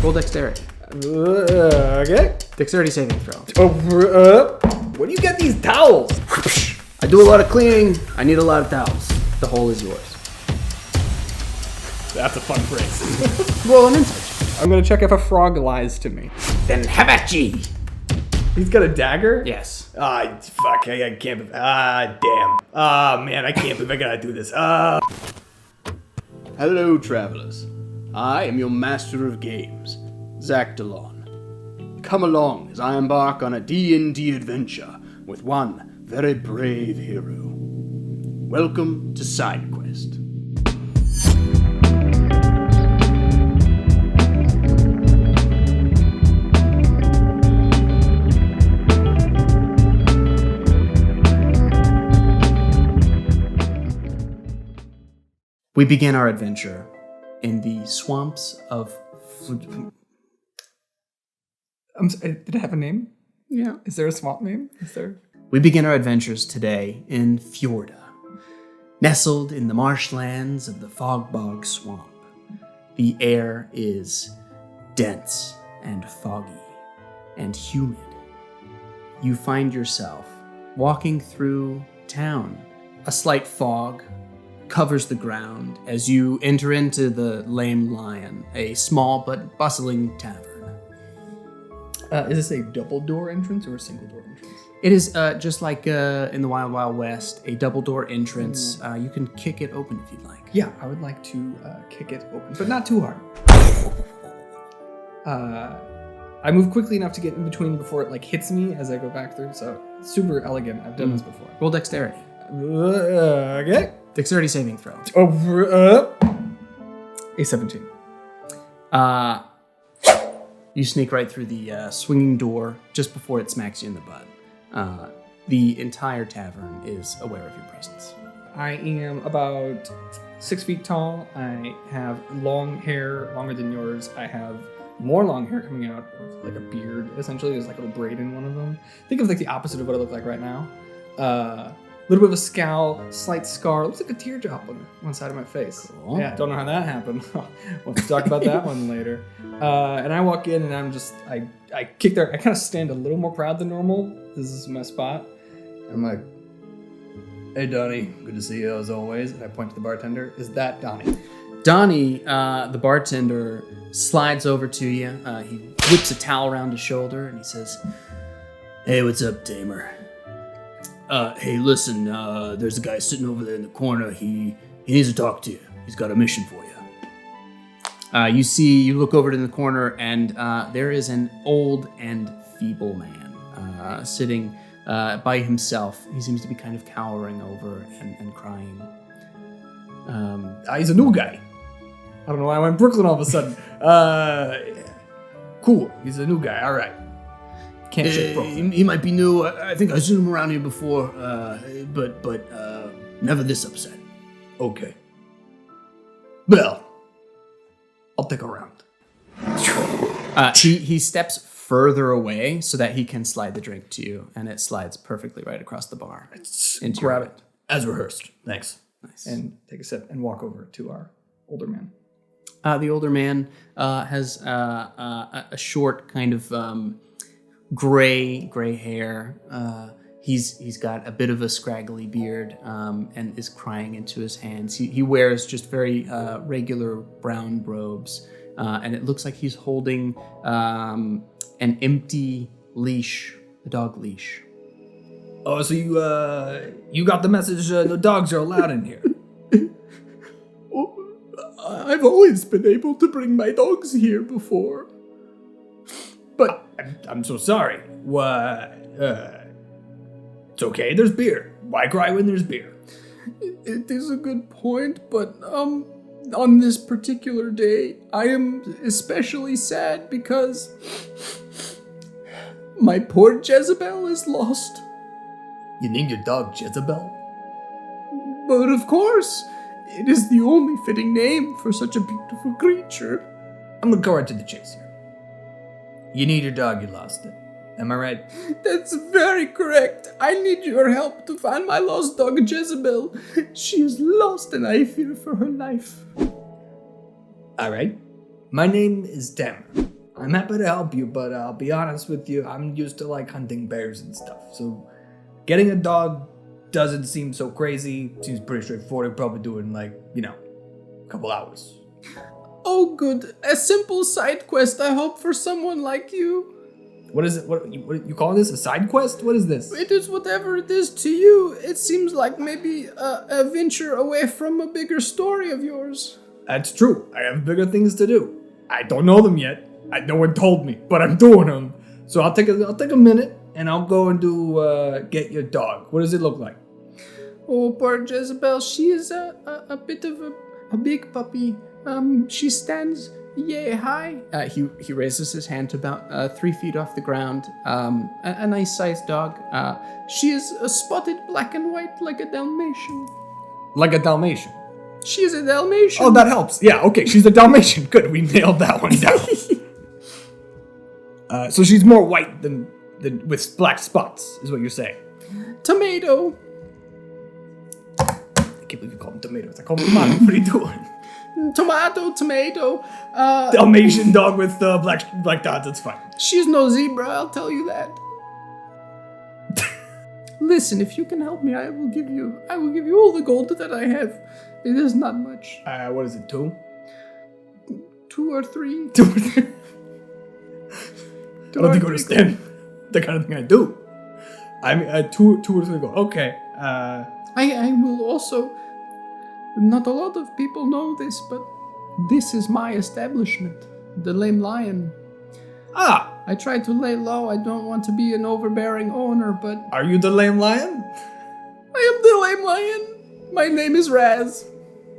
Roll dexterity. Okay. Dexterity saving throw. Where do you get these towels? I do a lot of cleaning. I need a lot of towels. The hole is yours. That's a fun phrase. Roll an insight. I'm gonna check if a frog lies to me. Then have at ye. He's got a dagger? Yes. Fuck, I can't, damn. Man, I can't believe I gotta do this. Hello, travelers. I am your master of games, Zach Delaune. Come along as I embark on a D&D adventure with one very brave hero. Welcome to SideQuest. We begin our adventure in the swamps of... I'm sorry, did it have a name? Yeah. Is there a swamp name? We begin our adventures today in Fjordah, nestled in the marshlands of the Fogbog Swamp. The air is dense and foggy and humid. You find yourself walking through town. A slight fog covers the ground as you enter into the Lame Lion, a small but bustling tavern. Is this a double door entrance or a single door entrance? It is just like in the Wild Wild West, a double door entrance. You can kick it open if you'd like. Yeah, I would like to kick it open, but not too hard. I move quickly enough to get in between before it hits me as I go back through, so super elegant. I've done this before. Roll dexterity. Okay. Dexterity saving throw. A 17. You sneak right through the swinging door just before it smacks you in the butt. The entire tavern is aware of your presence. I am about 6 feet tall. I have long hair, longer than yours. I have more long hair coming out of like a beard, essentially. There's like a little braid in one of them. Think of like the opposite of what I look like right now. Little bit of a scowl, slight scar. Looks like a teardrop on one side of my face. Cool. Yeah, don't know how that happened. We'll talk about that one later. And I walk in and I'm just, I kick there. I kind of stand a little more proud than normal. This is my spot. And I'm like, hey, Donnie, good to see you as always. And I point to the bartender. Is that Donnie? Donnie, the bartender, slides over to you. He whips a towel around his shoulder and he says, hey, what's up, Tamer? Hey, listen, there's a guy sitting over there in the corner. He needs to talk to you. He's got a mission for you. You look over to the corner, and there is an old and feeble man sitting by himself. He seems to be kind of cowering over and crying. He's a new guy. I don't know why I went Brooklyn all of a sudden. Cool. He's a new guy. All right. Can't shake Brooklyn. He might be new. I think I've seen him around here before, but never this upset. Okay. Well, I'll take a round. He steps further away so that he can slide the drink to you, and it slides perfectly right across the bar. Into Grab your it. As rehearsed. Thanks. Nice. And take a sip and walk over to our older man. The older man has a short kind of gray hair. He's got a bit of a scraggly beard and is crying into his hands. He wears just very regular brown robes, and it looks like he's holding an empty leash, a dog leash. Oh, so you got the message? No dogs are allowed in here. I've always been able to bring my dogs here before. But I'm so sorry. It's okay. There's beer. Why cry when there's beer? it is a good point, but on this particular day, I am especially sad because my poor Jezebel is lost. You named your dog Jezebel? But of course, it is the only fitting name for such a beautiful creature. I'm gonna go right to the chase here. You need your dog, you lost it. Am I right? That's very correct. I need your help to find my lost dog, Jezebel. She is lost and I fear for her life. All right. My name is Tamer. I'm happy to help you, but I'll be honest with you, I'm used to like hunting bears and stuff. So getting a dog doesn't seem so crazy. Seems pretty straightforward. Probably do it in like, a couple hours. Oh, good. A simple side quest, I hope, for someone like you. What is it? What you call this? A side quest? What is this? It is whatever it is to you. It seems like maybe a venture away from a bigger story of yours. That's true. I have bigger things to do. I don't know them yet. No one told me, but I'm doing them. So I'll take a minute and I'll go and do get your dog. What does it look like? Oh, poor Jezebel. She is a bit of a big puppy. She stands yay high. He raises his hand to about 3 feet off the ground. A nice sized dog. She is spotted black and white like a Dalmatian. Like a Dalmatian. She is a Dalmatian. Oh, that helps. Yeah, okay, she's a Dalmatian. Good, we nailed that one down. So she's more white than with black spots, is what you're saying. Tomato. I can't believe you call them tomatoes. I call them tomato. What are you doing? Tomato. Dalmatian dog with black dots. That's fine. She's no zebra, I'll tell you that. Listen, if you can help me, I will give you all the gold that I have. It is not much. What is it? 2? 2 or 3. 2 or 3. I don't think you understand the kind of thing I do. I mean, 2 or 3 gold. Okay. I will also. Not a lot of people know this, but this is my establishment, the Lame Lion. Ah! I try to lay low. I don't want to be an overbearing owner, but Are you the Lame Lion? I am the Lame Lion. My name is Raz.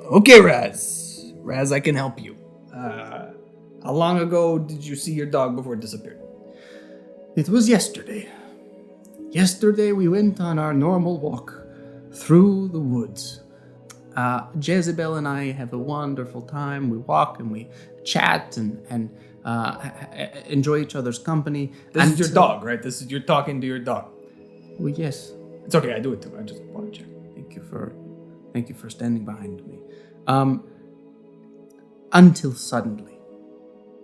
Okay, Raz. Raz, I can help you. How long ago did you see your dog before it disappeared? It was yesterday. Yesterday we went on our normal walk through the woods. Jezebel and I have a wonderful time. We walk and we chat and enjoy each other's company. This is your dog, right? You're talking to your dog. Well, yes. It's okay, I do it too. I just want to check. Thank you for standing behind me. Until suddenly,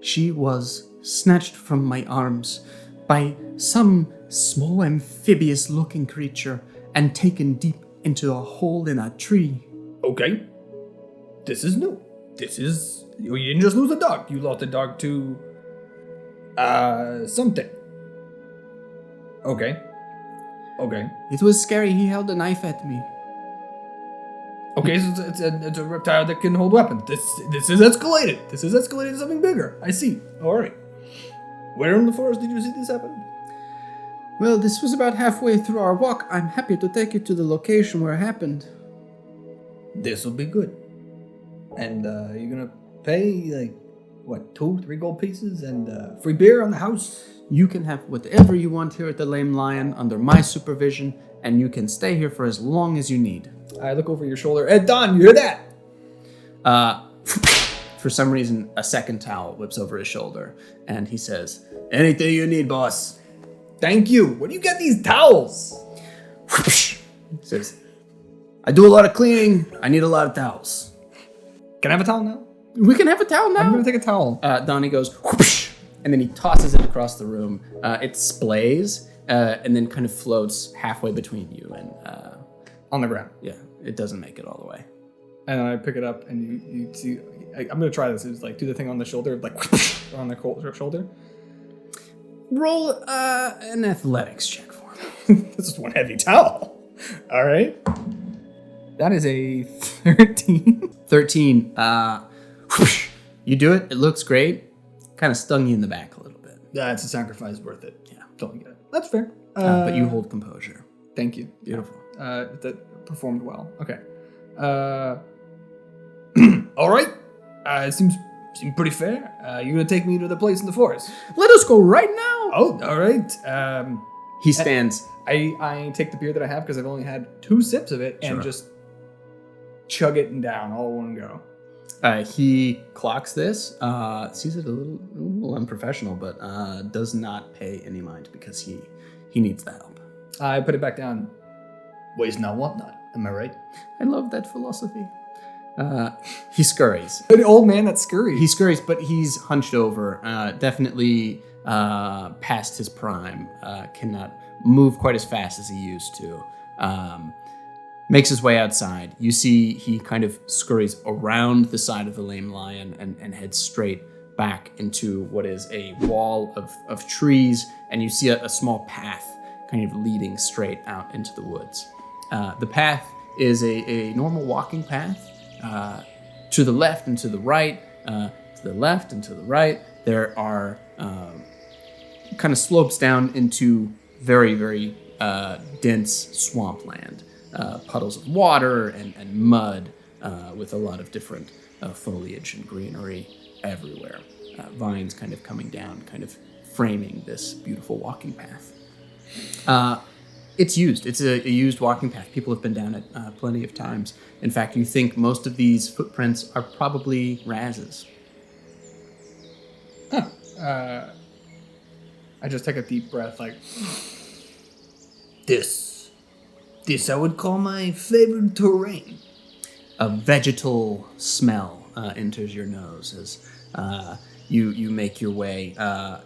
she was snatched from my arms by some small amphibious-looking creature and taken deep into a hole in a tree. Okay. This is new. You didn't just lose a dog. You lost a dog to something. Okay. It was scary. He held a knife at me. Okay, so it's a reptile that can hold weapons. This is escalated. This is escalated to something bigger. I see. All right. Where in the forest did you see this happen? Well, this was about halfway through our walk. I'm happy to take you to the location where it happened. This will be good. And you're gonna pay 2-3 gold pieces and free beer on the house. You can have whatever you want here at the Lame Lion under my supervision, and you can stay here for as long as you need. I look over your shoulder. Hey, Don, you hear that? For some reason, a second towel whips over his shoulder, and he says, "Anything you need, boss." Thank you. Where do you get these towels? He says, "I do a lot of cleaning. I need a lot of towels." Can I have a towel now? We can have a towel now. I'm gonna take a towel. Donnie goes, whoosh, and then he tosses it across the room. It splays, and then kind of floats halfway between you and... On the ground. Yeah, it doesn't make it all the way. And I pick it up, and you see... I'm gonna try this. It's like, do the thing on the shoulder, like, on the shoulder. Roll an athletics check for me. This is one heavy towel. All right. That is a 13. 13. Whoosh, you do it. It looks great. Kind of stung you in the back a little bit. Yeah, it's a sacrifice worth it. Yeah. Totally get it. That's fair. But you hold composure. Thank you. Beautiful. That performed well. Okay. All right. It seems pretty fair. You're gonna take me to the place in the forest. Let us go right now. Oh, all right. He stands. I take the beer that I have because I've only had 2 sips of it and just chug it down all in one go. He clocks this, sees it a little unprofessional, but does not pay any mind because he needs that help. I put it back down. Waste not, want not. Am I right? I love that philosophy. He scurries. An old man that scurries. He scurries, but he's hunched over, definitely past his prime, cannot move quite as fast as he used to. Makes his way outside. You see he kind of scurries around the side of the lame lion and heads straight back into what is a wall of trees, and you see a small path kind of leading straight out into the woods. The path is a normal walking path. To the left and to the right, to the left and to the right, there are kind of slopes down into very, very dense swampland. Puddles of water and mud with a lot of different foliage and greenery everywhere. Vines kind of coming down, kind of framing this beautiful walking path. It's used. It's a used walking path. People have been down it plenty of times. In fact, you think most of these footprints are probably Raz's. I just take a deep breath, like, This I would call my favorite terrain. A vegetal smell enters your nose as you make your way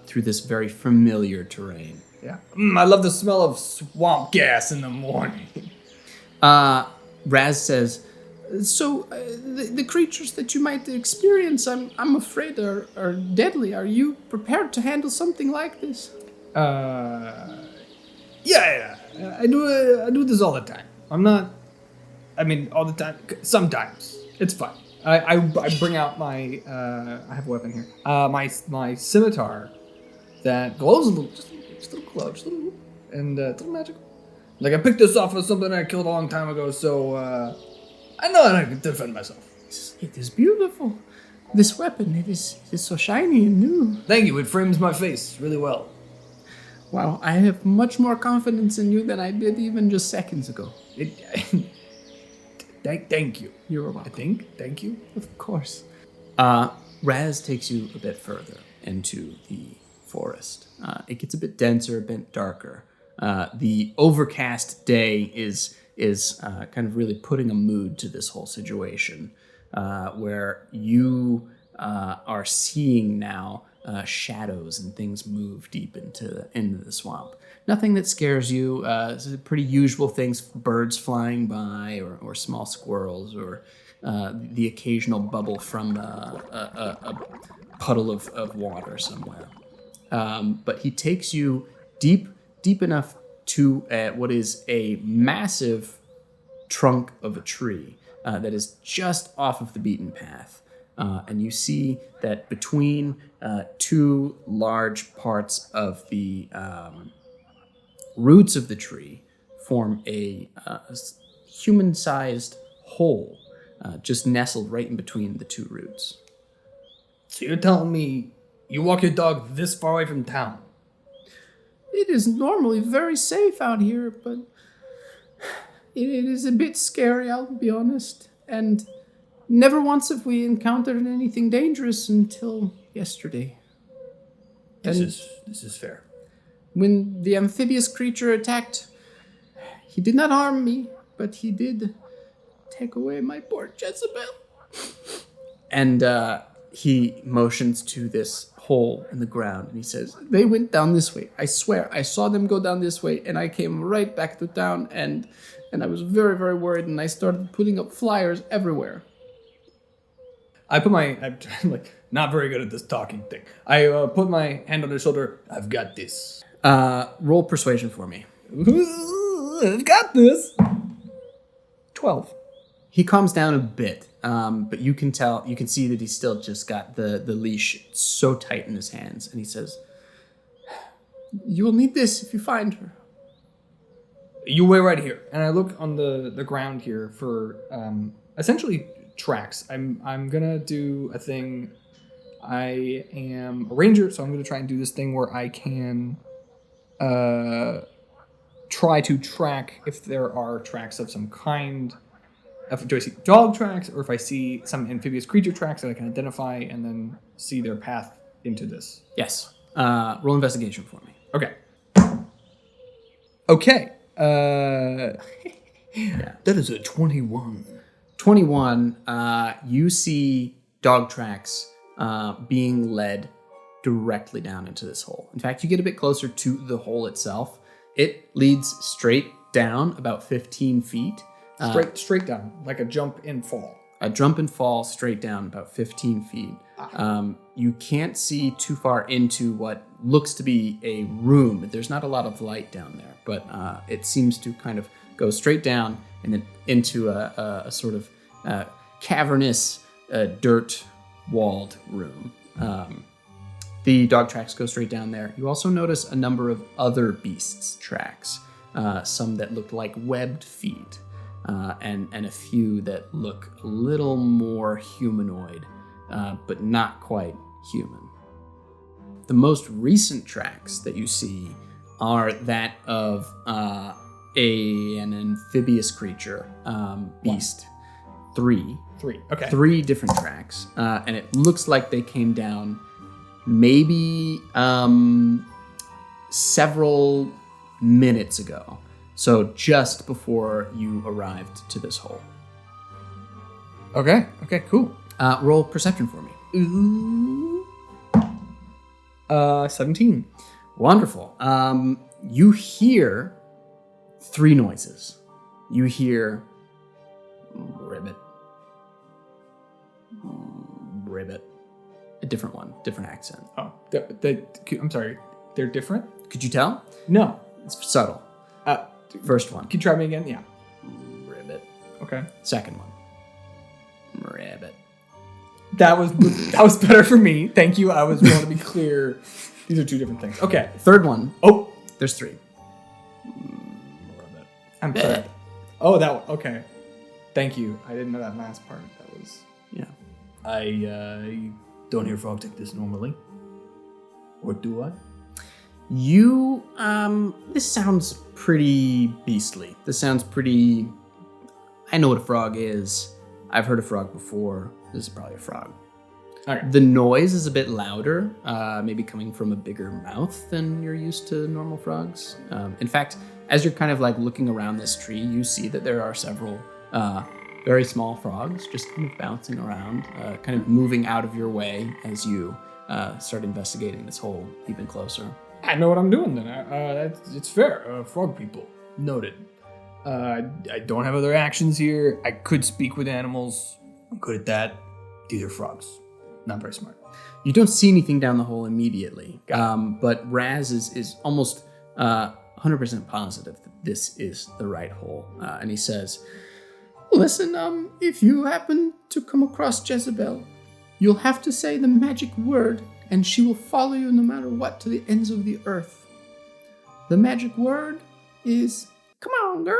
through this very familiar terrain. yeah. I love the smell of swamp gas in the morning. Raz says, "So the creatures that you might experience, I'm afraid are deadly. Are you prepared to handle something like this?" Yeah. I do this all the time. All the time. Sometimes it's fine. I bring out my I have a weapon here. My scimitar that glows a little, just a little glow, just a little, and it's a little magical. Like I picked this off of something I killed a long time ago, so I know how to defend myself. It is beautiful. This weapon, it is so shiny and new. Thank you. It frames my face really well. Wow, I have much more confidence in you than I did even just seconds ago. Thank you. You're welcome. Thank you. Of course. Raz takes you a bit further into the forest. It gets a bit denser, a bit darker. The overcast day is kind of really putting a mood to this whole situation, where you are seeing now shadows and things move deep into the swamp. Nothing that scares you. It's pretty usual things, birds flying by or small squirrels or the occasional bubble from a puddle of water somewhere. But he takes you deep enough to what is a massive trunk of a tree that is just off of the beaten path. And you see that between two large parts of the roots of the tree form a human-sized hole just nestled right in between the two roots. So you're telling me you walk your dog this far away from town? It is normally very safe out here, but it is a bit scary, I'll be honest. And never once have we encountered anything dangerous until yesterday. This is fair. When the amphibious creature attacked, he did not harm me, but he did take away my poor Jezebel. And he motions to this hole in the ground, and he says, "They went down this way. I swear, I saw them go down this way, and I came right back to town, and I was very, very worried, and I started putting up flyers everywhere." I'm like not very good at this talking thing. I put my hand on his shoulder. I've got this. Roll persuasion for me. I've got this. 12. He calms down a bit, but you can see that he's still just got the leash so tight in his hands, and he says, "You will need this if you find her." You wait right here, and I look on the ground here for essentially tracks. I'm gonna do a thing. I am a ranger, so I'm gonna try and do this thing where I can try to track if there are tracks of some kind. Do I see dog tracks, or if I see some amphibious creature tracks that I can identify and then see their path into this? Yes. Roll investigation for me. Okay. Okay. That is a 21. 21, you see dog tracks being led directly down into this hole. In fact, you get a bit closer to the hole itself. It leads straight down about 15 feet. Straight down, like a jump and fall. A jump and fall straight down about 15 feet. You can't see too far into what looks to be a room. There's not a lot of light down there, but it seems to kind of go straight down and then into a sort of cavernous, dirt-walled room. The dog tracks go straight down there. You also notice a number of other beasts' tracks, some that look like webbed feet, and a few that look a little more humanoid, but not quite human. The most recent tracks that you see are that of an amphibious creature, beast. Three. Okay. 3 different tracks, and it looks like they came down maybe several minutes ago. So just before you arrived to this hole. Okay, cool. Roll perception for me. Ooh. 17. Wonderful. You hear 3 noises. You hear ribbit. Ribbit. A different one, different accent. Oh, I'm sorry. They're different? Could you tell? No. It's subtle. First one. Can you try me again? Yeah. Ribbit. Okay. Second one. Ribbit. That was better for me. Thank you. I was want to be clear. These are 2 different things. Okay. Third one. Oh, There's 3. ribbit. I'm sorry. Oh, that one. Okay. Thank you. I didn't know that last part. That was. Yeah. I don't hear frogs like this normally. Or do I? You, this sounds pretty beastly. This sounds pretty... I know what a frog is. I've heard a frog before. This is probably a frog. Okay. The noise is a bit louder, maybe coming from a bigger mouth than you're used to normal frogs. In fact, as you're kind of like looking around this tree, you see that there are several very small frogs just kind of bouncing around, kind of moving out of your way as you start investigating this hole even closer. I know what I'm doing then. It's fair. Frog people. Noted. I don't have other actions here. I could speak with animals. I'm good at that. These are frogs. Not very smart. You don't see anything down the hole immediately, but Raz is almost 100% positive that this is the right hole. And he says, listen, if you happen to come across Jezebel, you'll have to say the magic word, and she will follow you no matter what to the ends of the earth. The magic word is, come on, girl.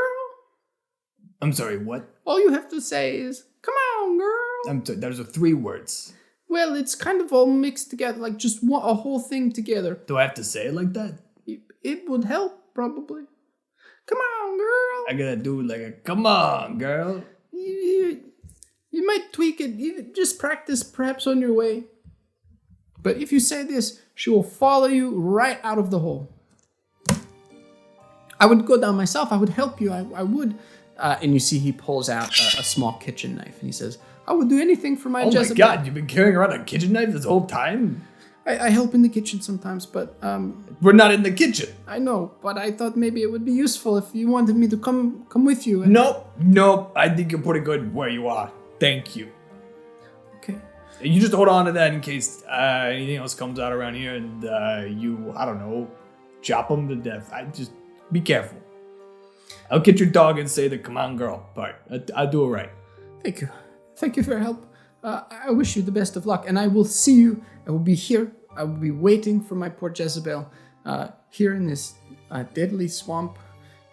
I'm sorry, what? All you have to say is, come on, girl. Those are 3 words. Well, it's kind of all mixed together, like just a whole thing together. Do I have to say it like that? It would help, probably. Come on, girl. I gotta do like a, come on, girl. You might tweak it. You just practice perhaps on your way. But if you say this, she will follow you right out of the hole. I would go down myself. I would help you. I would. And you see he pulls out a small kitchen knife and he says, I would do anything for my Jezebel. Oh my God, you've been carrying around a kitchen knife this whole time? I help in the kitchen sometimes, but... We're not in the kitchen. I know, but I thought maybe it would be useful if you wanted me to come with you. And... Nope. I think you're pretty good where you are. Thank you. Okay. You just hold on to that in case anything else comes out around here and you, I don't know, chop them to death. Just be careful. I'll get your dog and say the come on girl part. I'll do it right. Thank you. Thank you for your help. I wish you the best of luck, and I will see you. I will be here. I will be waiting for my poor Jezebel here in this deadly swamp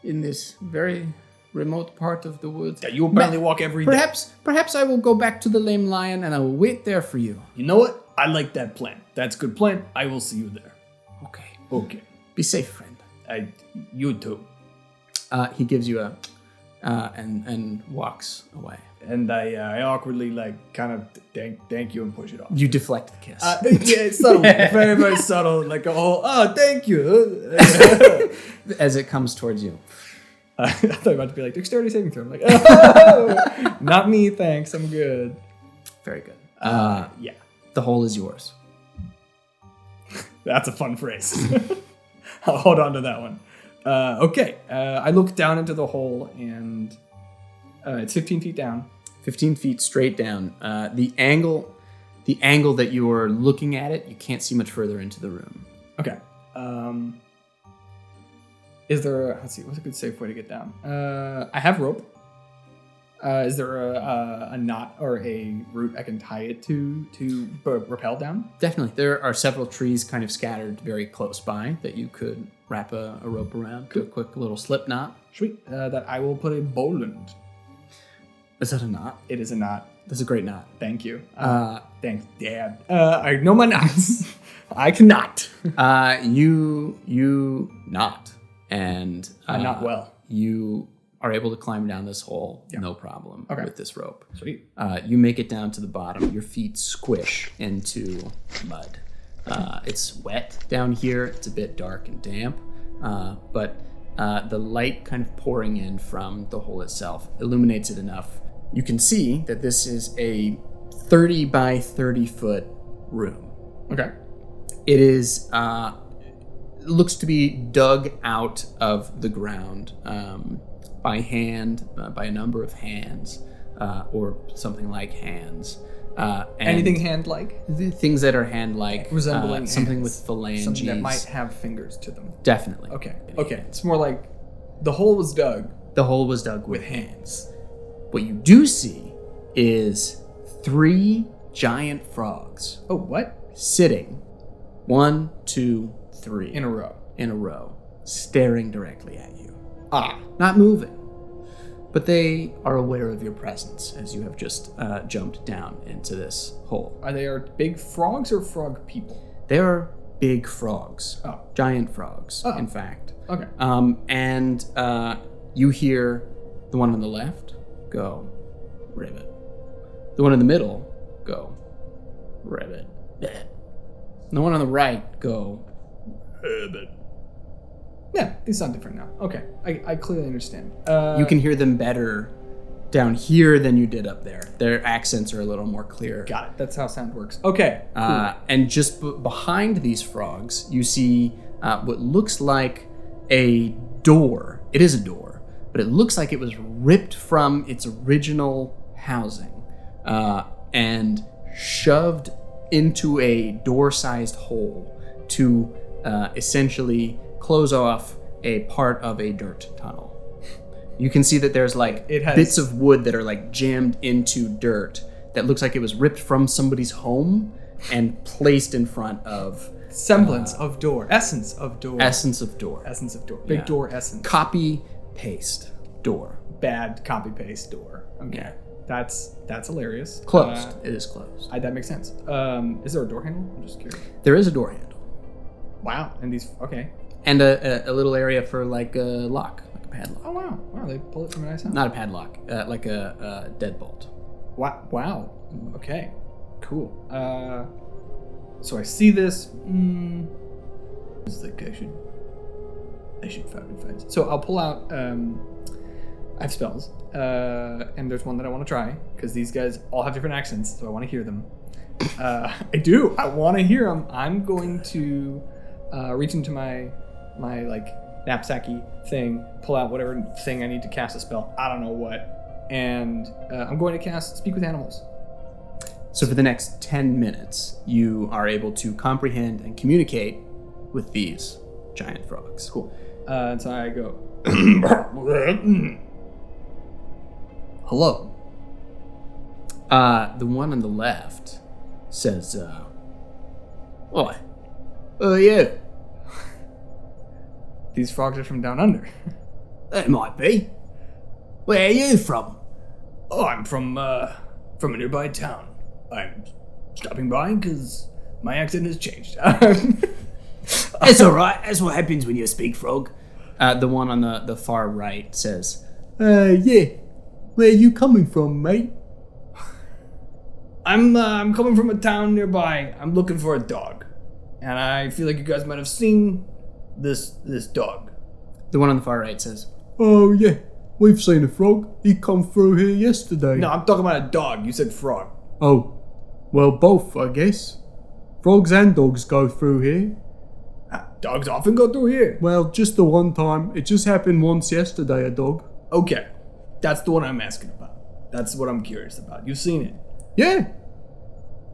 in this very remote part of the woods. Yeah, you apparently walk every day. Perhaps I will go back to the Lame Lion, and I will wait there for you. You know what? I like that plan. That's a good plan. I will see you there. Okay. Be safe, friend. You too. He gives you a and walks away. And I awkwardly kind of thank you and push it off. You deflect the kiss. Yeah, it's subtle. Very, very subtle. Like a whole, thank you. As it comes towards you. I thought you were about to be like, dexterity saving throw. I'm like, oh, not me, thanks. I'm good. Very good. Yeah, The hole is yours. that's a fun phrase. I'll hold on to that one. Okay, I look down into the hole, and it's 15 feet down. 15 feet straight down. The angle that you are looking at it, you can't see much further into the room. Okay. Is there let's see, what's a good safe way to get down? I have rope. Is there a knot or a root I can tie it to rappel down? Definitely. There are several trees kind of scattered very close by that you could wrap a rope around. Do a quick little slip knot. Sweet. That I will put a bowland. Is that a knot? It is a knot. That's a great knot. Thank you. Thanks, Dad. I know my knots. I cannot. You knot. And not well. You are able to climb down this hole, no problem, with this rope. Sweet. You make it down to the bottom. Your feet squish into mud. It's wet down here. It's a bit dark and damp, but the light kind of pouring in from the hole itself illuminates it enough. You can see that this is a 30 by 30 foot room. Okay. It is looks to be dug out of the ground by hand, by a number of hands, or something like hands. Anything hand-like? Things that are hand-like, resembling something hands. with phalanges. Something that might have fingers to them. Definitely. Okay. It's more like the hole was dug. The hole was dug with hands. What you do see is 3 giant frogs. Oh, what? Sitting 1, 2, 3 In a row, staring directly at you. Not moving, but they are aware of your presence as you have just jumped down into this hole. Are they big frogs or frog people? They are big frogs. Oh. Giant frogs, in fact. Okay. And you hear the one on the left go, ribbit. The one in the middle go, ribbit. And the one on the right go, ribbit. Yeah, these sound different now. Okay, I clearly understand. You can hear them better down here than you did up there. Their accents are a little more clear. Got it. That's how sound works. Okay, cool. And just behind these frogs, you see what looks like a door. It is a door, but it looks like it was ripped from its original housing and shoved into a door-sized hole to essentially close off a part of a dirt tunnel. You can see that there's bits of wood that are jammed into dirt that looks like it was ripped from somebody's home and placed in front of semblance of door, essence of door. Big door essence. Copy paste door. Bad copy paste door. Okay. Yeah. That's hilarious. Closed. It is closed. That makes sense. Is there a door handle? I'm just curious. There is a door handle. Wow. And these And a little area for a lock, like a padlock. Oh wow. Wow, they pull it from a nice house. Not a padlock, like a deadbolt. Wow. Okay. Cool. So I see this. It's like I should find. So I'll pull out. I have spells, and there's one that I want to try because these guys all have different accents, so I want to hear them. I do. I want to hear them. I'm going to reach into my knapsacky thing, pull out whatever thing I need to cast a spell. I don't know what, and I'm going to cast Speak with Animals. So for the next 10 minutes, you are able to comprehend and communicate with these giant frogs. Cool. And so I go, hello. The one on the left says, oi. Oh, yeah. These frogs are from down under. That might be. Where are you from? Oh, I'm from a nearby town. I'm stopping by because my accent has changed. It's all right. That's what happens when you speak frog. The one on the far right says, yeah. Where are you coming from, mate? I'm coming from a town nearby. I'm looking for a dog. And I feel like you guys might have seen this dog. The one on the far right says, Oh, yeah. We've seen a frog. He come through here yesterday. No, I'm talking about a dog. You said frog. Oh. Well, both, I guess. Frogs and dogs go through here. Dogs often go through here. Well, just the one time. It just happened once yesterday, a dog. Okay. That's the one I'm asking about. That's what I'm curious about. You've seen it. Yeah.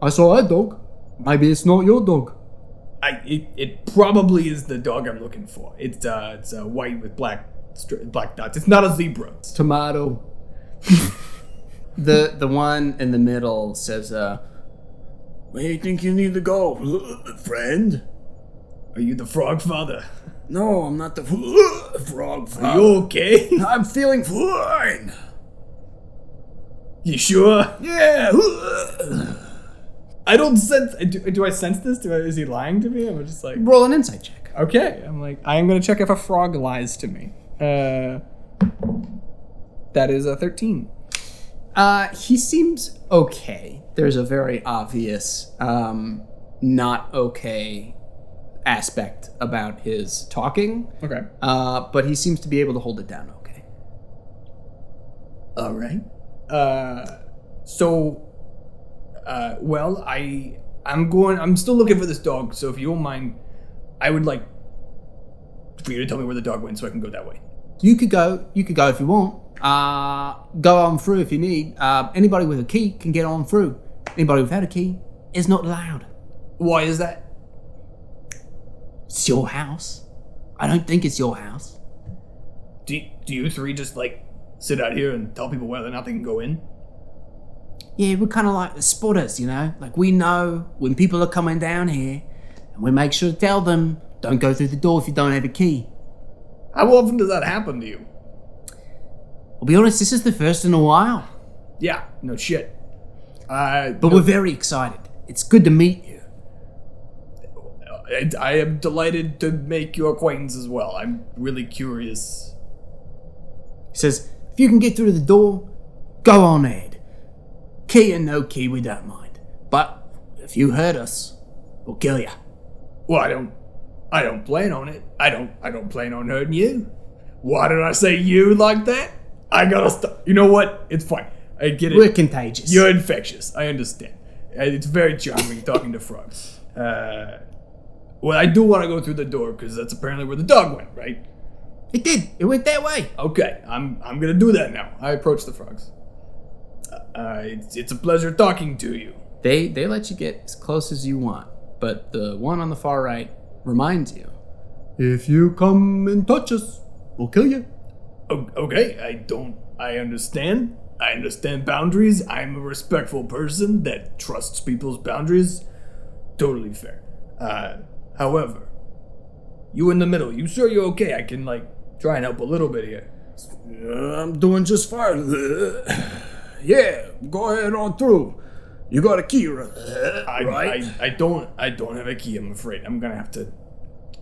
I saw a dog. Maybe it's not your dog. It probably is the dog I'm looking for. It's white with black dots. It's not a zebra. Tomato. The one in the middle says, Where do you think you need to go, friend? Are you the frog father? No, I'm not the frog. Are you okay? I'm feeling fine. You sure? Yeah. I don't sense. Do I sense this? Is he lying to me? I'm just like, roll an insight check. okay. I'm like, I am gonna check if a frog lies to me. That is a 13. He seems okay. There's a very obvious, not okay aspect about his talking. Okay. But he seems to be able to hold it down okay. All right. Well, I'm still looking for this dog, so if you don't mind, I would like for you to tell me where the dog went so I can go that way. You could go if you want. Go on through if you need. Anybody with a key can get on through. Anybody without a key is not allowed. Why is that? It's your house. I don't think it's your house. Do you three just like sit out here and tell people whether or not they can go in? Yeah, we're kind of like the spotters, you know? Like, we know when people are coming down here, and we make sure to tell them, don't go through the door if you don't have a key. How often does that happen to you? I'll be honest, this is the first in a while. Yeah, no shit. But we're very excited. It's good to meet you. I am delighted to make your acquaintance as well. I'm really curious. He says, if you can get through the door, go on ahead. Key and no key, we don't mind. But if you hurt us, we'll kill you. Well, I don't plan on it. I don't plan on hurting you. Why did I say you like that? I gotta stop. You know what? It's fine. I get it. We're contagious. You're infectious. I understand. It's very charming talking to frogs. Well, I do want to go through the door because that's apparently where the dog went, right? It did. It went that way. Okay, I'm gonna do that now. I approach the frogs. It's a pleasure talking to you. They let you get as close as you want, but the one on the far right reminds you. If you come and touch us, we'll kill you. Okay, I understand. I understand boundaries. I'm a respectful person that trusts people's boundaries. Totally fair. However, you in the middle, you sure you're okay? I can, try and help a little bit here. I'm doing just fine. Yeah, go ahead on through. You got a key, right? I don't have a key, I'm afraid. I'm gonna have to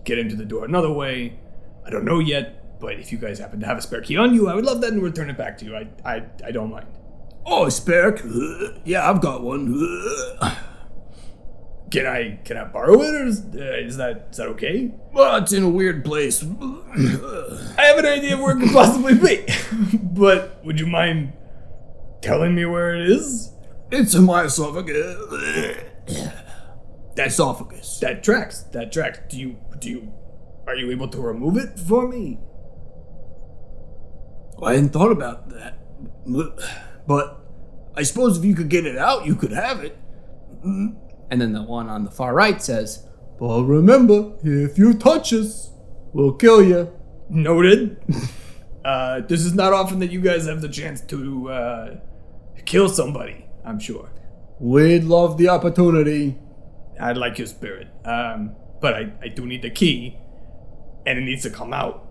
get into the door another way. I don't know yet, but if you guys happen to have a spare key on you, I would love that and return it back to you. I don't mind. Oh, spare? Yeah, I've got one. Can I borrow it, or is that okay? Well, it's in a weird place. I have an idea of where it could possibly be, but would you mind telling me where it is? It's in my esophagus. Esophagus. That tracks. Are you able to remove it for me? I hadn't thought about that. But I suppose if you could get it out, you could have it. And then the one on the far right says, But remember, if you touch us, we'll kill you. Noted. This is not often that you guys have the chance to kill somebody, I'm sure. We'd love the opportunity. I'd like your spirit. But I do need the key, and it needs to come out.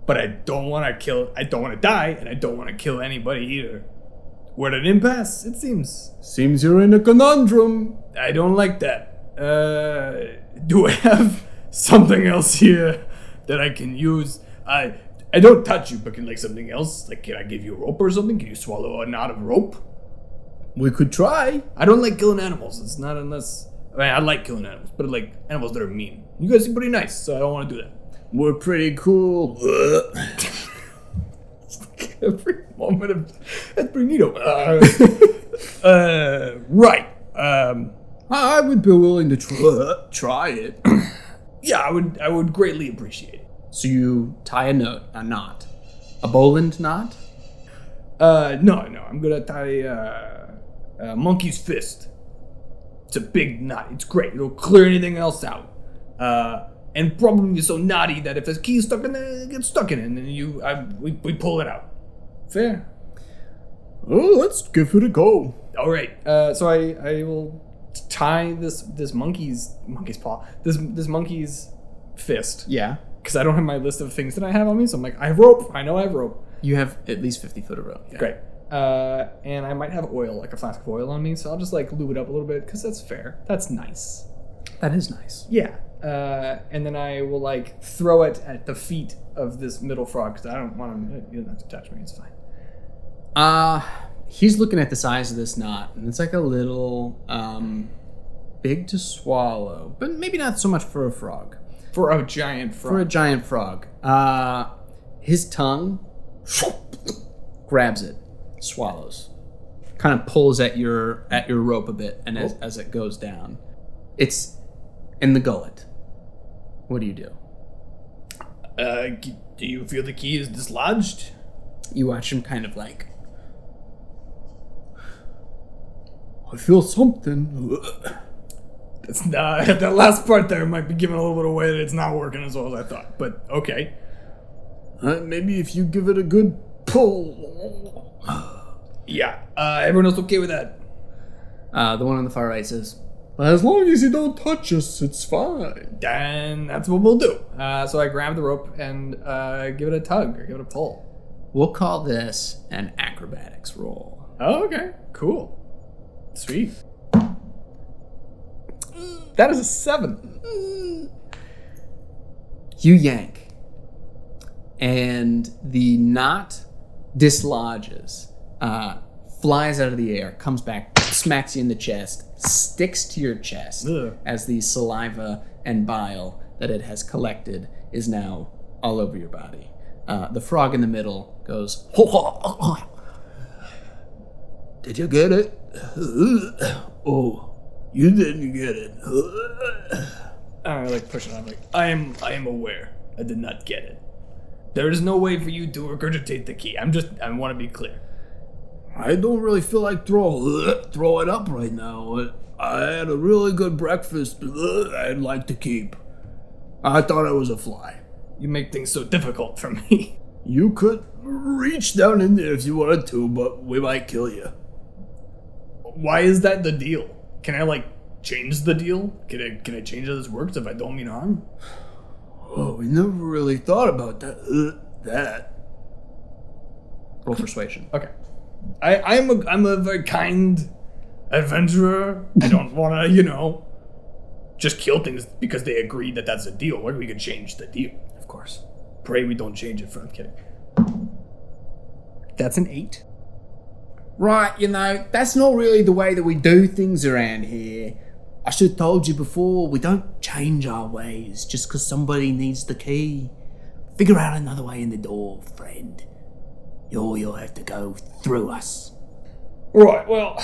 But I don't want to die, and I don't want to kill anybody either. We're at an impasse, it seems. Seems you're in a conundrum. I don't like that. Do I have something else here that I can use? I don't touch you, but can something else? Can I give you a rope or something? Can you swallow a knot of rope? We could try. I don't like killing animals. It's not unless... I like killing animals, but animals that are mean. You guys seem pretty nice, so I don't want to do that. We're pretty cool. That's pretty neato. Right. I would be willing to try it. Yeah, I would greatly appreciate it. So you tie a knot. A Boland knot? No, I'm gonna tie a monkey's fist. It's a big knot. It's great. It'll clear anything else out. And probably so knotty that if there's keys stuck in there, it gets stuck in it, and then we pull it out. Fair. Oh, let's give it a go. All right. So I will tie this monkey's paw, this monkey's fist. Yeah. Because I don't have my list of things that I have on me, so I'm like, I have rope. I know I have rope. You have at least 50 foot of rope. Yeah. Great. And I might have oil, like a flask of oil on me, so I'll just like lube it up a little bit because that's fair. That's nice. That is nice. Yeah. And then I will like throw it at the feet of this middle frog because I don't want him. He doesn't have to touch me. It's fine. He's looking at the size of this knot, and it's like a little big to swallow, but maybe not so much for a frog. For a giant frog. For a giant frog. His tongue grabs it, swallows, kind of pulls at your rope a bit, and as it goes down, it's in the gullet. What do you do? Do you feel the key is dislodged? You watch him kind of like. I feel something. It's not, that last part there might be giving a little bit away that it's not working as well as I thought, but okay. Maybe if you give it a good pull. Yeah, everyone else okay with that? The one on the far right says, As long as you don't touch us, it's fine. Then that's what we'll do. So I grab the rope and give it a tug or give it a pull. we'll call this an acrobatics roll. Oh, okay, cool. Sweet. That is a 7. You yank, and the knot dislodges, flies out of the air, comes back, smacks you in the chest, sticks to your chest. Ugh. As the saliva and bile that it has collected is now all over your body. The frog in the middle goes, Did you get it? Oh, you didn't get it. I like push it on. Like I am aware. I did not get it. There is no way for you to regurgitate the key. I want to be clear. I don't really feel like throw it up right now. I had a really good breakfast I'd like to keep. I thought I was a fly. You make things so difficult for me. You could reach down in there if you wanted to, but we might kill you. Why is that the deal? Can I change the deal? Can I change how this works if I don't mean harm? Oh, we never really thought about that. roll persuasion. Okay. I'm a very kind adventurer. I don't want to, just kill things because they agreed that that's a deal. Maybe we could change the deal. Of course. Pray we don't change it for. I'm kidding. That's an 8. Right, that's not really the way that we do things around here. I should have told you before, we don't change our ways just because somebody needs the key. Figure out another way in the door, friend. You'll have to go through us. Right, well,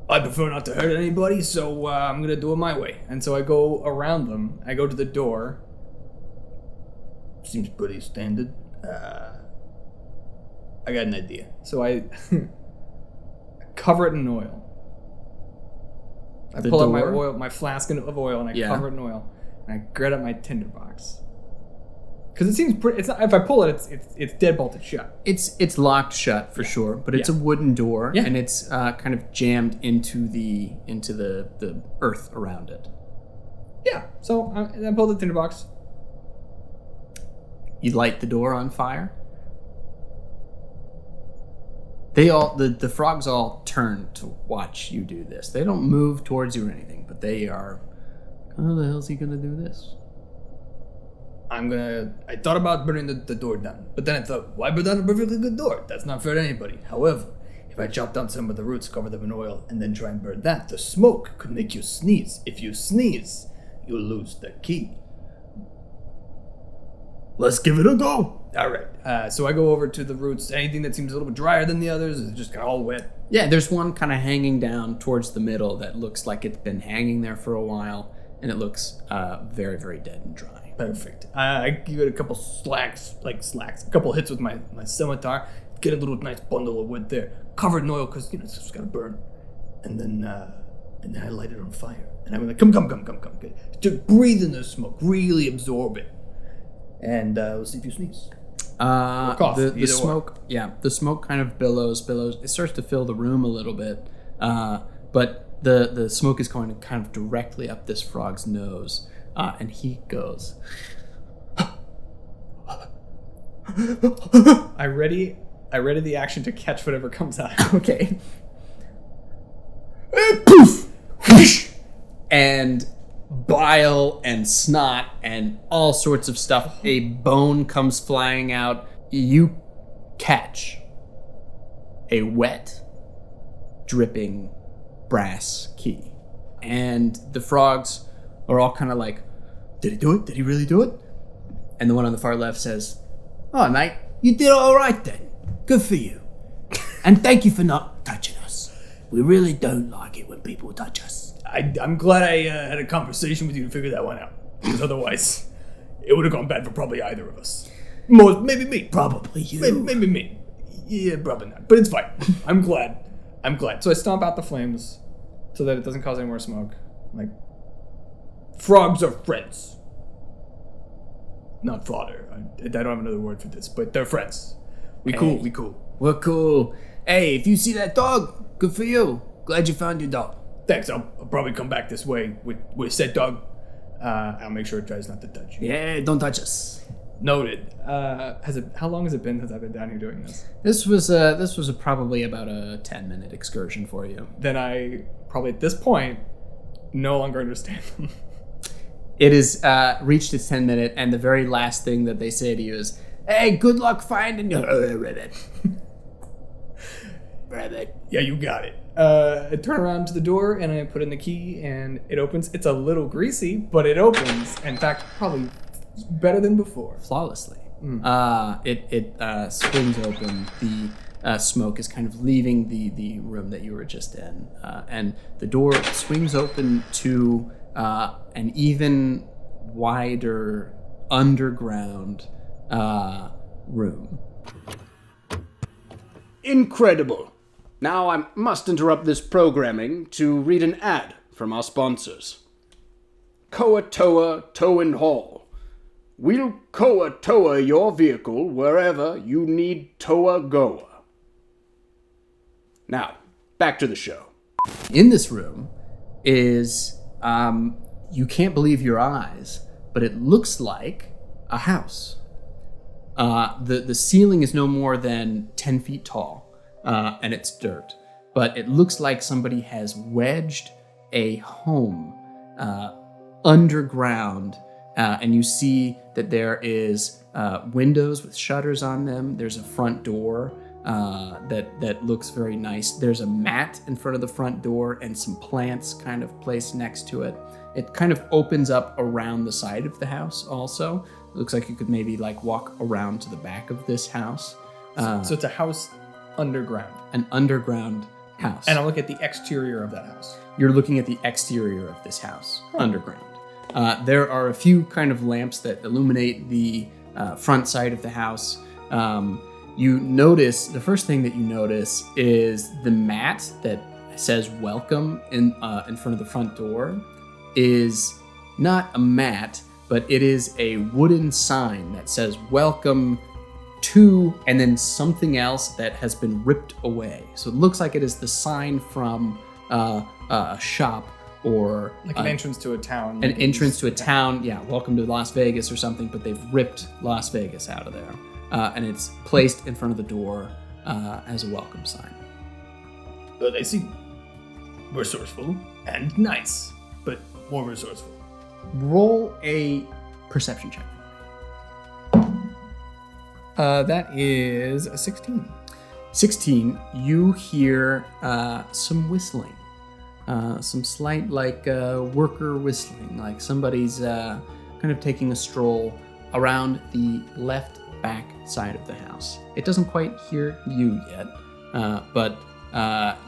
I prefer not to hurt anybody, so I'm going to do it my way. And so I go around them. I go to the door. Seems pretty standard. I got an idea. So I cover it in oil. I pull out my flask of oil, and I cover it in oil, and I grab up my tinderbox. Because it seems pretty. It's not, if I pull it, it's dead bolted shut. It's locked shut for sure, but it's a wooden door, and it's kind of jammed into the earth around it. Yeah. So I pull the tinderbox. You light the door on fire. They all the frogs all turn to watch you do this. They don't move towards you or anything, but they are. How the hell's he gonna do this? I thought about burning the door down, but then I thought, why burn down a perfectly good door? That's not fair to anybody. However, if I chop down some of the roots, cover them in oil, and then try and burn that, the smoke could make you sneeze. If you sneeze, you'll lose the key. Let's give it a go. All right. So I go over to the roots. Anything that seems a little bit drier than the others is just kind of all wet. Yeah, there's one kind of hanging down towards the middle that looks like it's been hanging there for a while, and it looks very, very dead and dry. Perfect. I give it a couple slacks, a couple hits with my scimitar, get a little nice bundle of wood there, covered in oil because it's just gotta burn, and then I light it on fire, and I'm like, come, just breathe in the smoke, really absorb it, and we'll see if you sneeze. Cough, the smoke, the smoke kind of billows. It starts to fill the room a little bit, but the smoke is going kind of directly up this frog's nose, and he goes. I ready the action to catch whatever comes out. Okay. Poof! Whoosh! And bile and snot and all sorts of stuff. A bone comes flying out. You catch a wet, dripping brass key. And the frogs are all kind of like, did he do it? Did he really do it? And the one on the far left says, oh, mate, you did all right then. Good for you. And thank you for not touching us. We really don't like it when people touch us. I'm glad I had a conversation with you to figure that one out. Because otherwise, it would have gone bad for probably either of us. Maybe me. Probably you. Maybe me. Yeah, probably not. But it's fine. I'm glad. So I stomp out the flames so that it doesn't cause any more smoke. Like, frogs are friends. Not fodder. I don't have another word for this, but they're friends. We cool. We're cool. Hey, if you see that dog, good for you. Glad you found your dog. Thanks. I'll probably come back this way with said dog. I'll make sure it tries not to touch you. Yeah, don't touch us. Noted. How long has it been since I've been down here doing this? This was probably about a 10-minute excursion for you. Then I probably at this point no longer understand them. It is reached its 10-minute, and the very last thing that they say to you is, "Hey, good luck finding your rabbit." Rabbit. Yeah, you got it. I turn around to the door and I put in the key and it opens. It's a little greasy, but it opens. In fact, probably better than before. Flawlessly. It swings open. The smoke is kind of leaving the room that you were just in, and the door swings open to an even wider underground room. Incredible. Now I must interrupt this programming to read an ad from our sponsors. Koa Toa Tow and Haul. We'll Koa Toa your vehicle wherever you need Toa Goa. Now, back to the show. In this room is, you can't believe your eyes, but it looks like a house. The ceiling is no more than 10 feet tall, and it's dirt. But it looks like somebody has wedged a home underground, and you see that there is windows with shutters on them. There's a front door that looks very nice. There's a mat in front of the front door and some plants kind of placed next to it. It kind of opens up around the side of the house also. It looks like you could maybe walk around to the back of this house. So it's a house underground. An underground house. And I'll look at the exterior of that house. You're looking at the exterior of this house, underground. There are a few kind of lamps that illuminate the front side of the house. You notice, the first thing that you notice is the mat that says welcome in front of the front door is not a mat, but it is a wooden sign that says welcome to, and then something else that has been ripped away. So it looks like it is the sign from a shop or like an entrance to a town. An entrance to a town, yeah, welcome to Las Vegas or something, but they've ripped Las Vegas out of there. And it's placed in front of the door as a welcome sign. But I see resourceful and nice, but more resourceful. Roll a perception check. That is a 16. 16, you hear some whistling. Some slight, worker whistling, like somebody's kind of taking a stroll around the left back side of the house. It doesn't quite hear you yet, but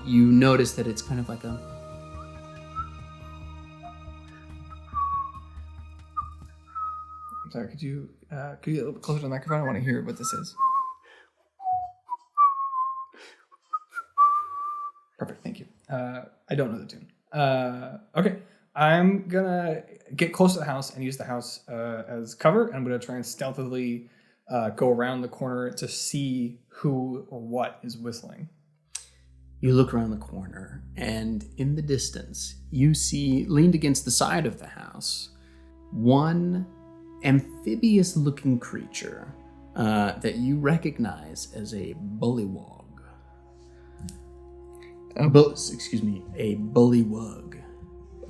you notice that it's kind of like a... I'm sorry, could you get a little bit closer to the microphone? I want to hear what this is. Perfect, thank you. I don't know the tune. Okay, I'm gonna get close to the house and use the house as cover. I'm gonna try and stealthily go around the corner to see who or what is whistling. You look around the corner, and in the distance, you see, leaned against the side of the house, one amphibious-looking creature that you recognize as a bullywog. A bullywug.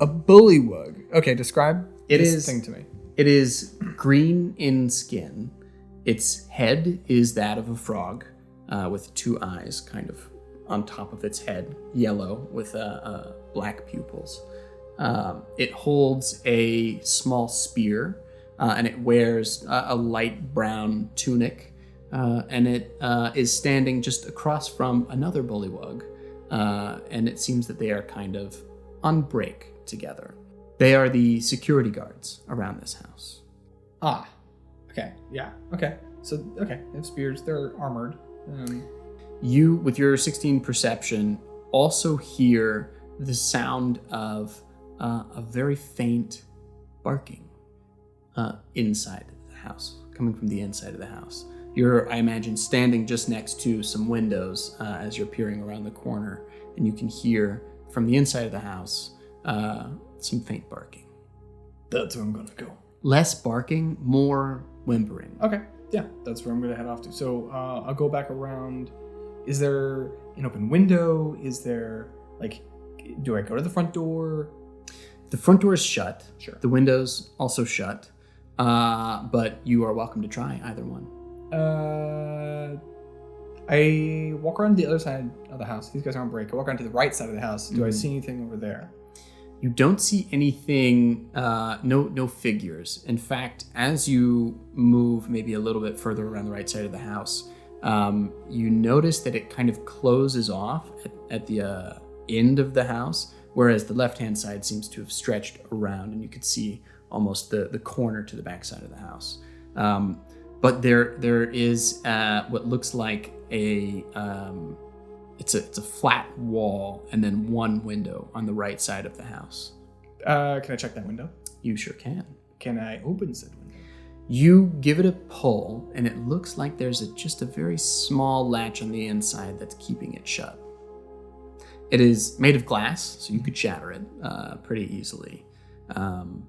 A bullywug. Okay, describe this thing to me. It is green in skin. Its head is that of a frog with two eyes kind of on top of its head, yellow with black pupils. It holds a small spear, and it wears a light brown tunic, and it is standing just across from another bullywug, and it seems that they are kind of on break together. They are the security guards around this house. Ah, okay, yeah, okay. So, okay, they have spears, they're armored. You, with your 16 perception, also hear the sound of a very faint barking inside the house, coming from the inside of the house. You're, I imagine, standing just next to some windows as you're peering around the corner, and you can hear from the inside of the house some faint barking. That's where I'm gonna go. Less barking, more whimpering. Okay, yeah, that's where I'm gonna head off to. So I'll go back around. Is there an open window? Is there, like, do I go to the front door? The front door is shut. Sure. The windows also shut. But you are welcome to try either one. I walk around the other side of the house. These guys are on break. I walk around to the right side of the house. Do I see anything over there? You don't see anything, no figures. In fact, as you move maybe a little bit further around the right side of the house, you notice that it kind of closes off at the end of the house, whereas the left-hand side seems to have stretched around, and you could see almost the corner to the back side of the house. But there is what looks like it's a flat wall and then one window on the right side of the house. Can I check that window? You sure can. Can I open said window? You give it a pull, and it looks like there's just a very small latch on the inside that's keeping it shut. It is made of glass, so you could shatter it pretty easily.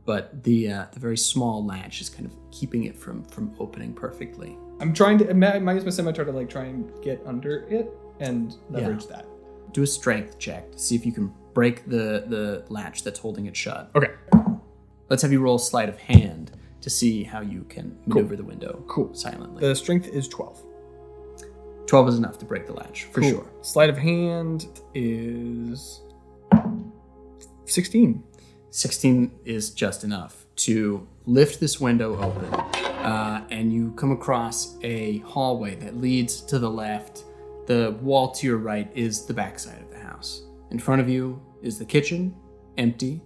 But the very small latch is kind of keeping it from opening perfectly. I'm trying to, I might use my scimitar to, like, try and get under it and leverage that. Do a strength check to see if you can break the latch that's holding it shut. Okay. Let's have you roll sleight of hand to see how you can maneuver the window silently. The strength is 12. 12 is enough to break the latch, for sure. Sleight of hand is 16. 16 is just enough to lift this window open, and you come across a hallway that leads to the left. The wall to your right is the backside of the house. In front of you is the kitchen, empty,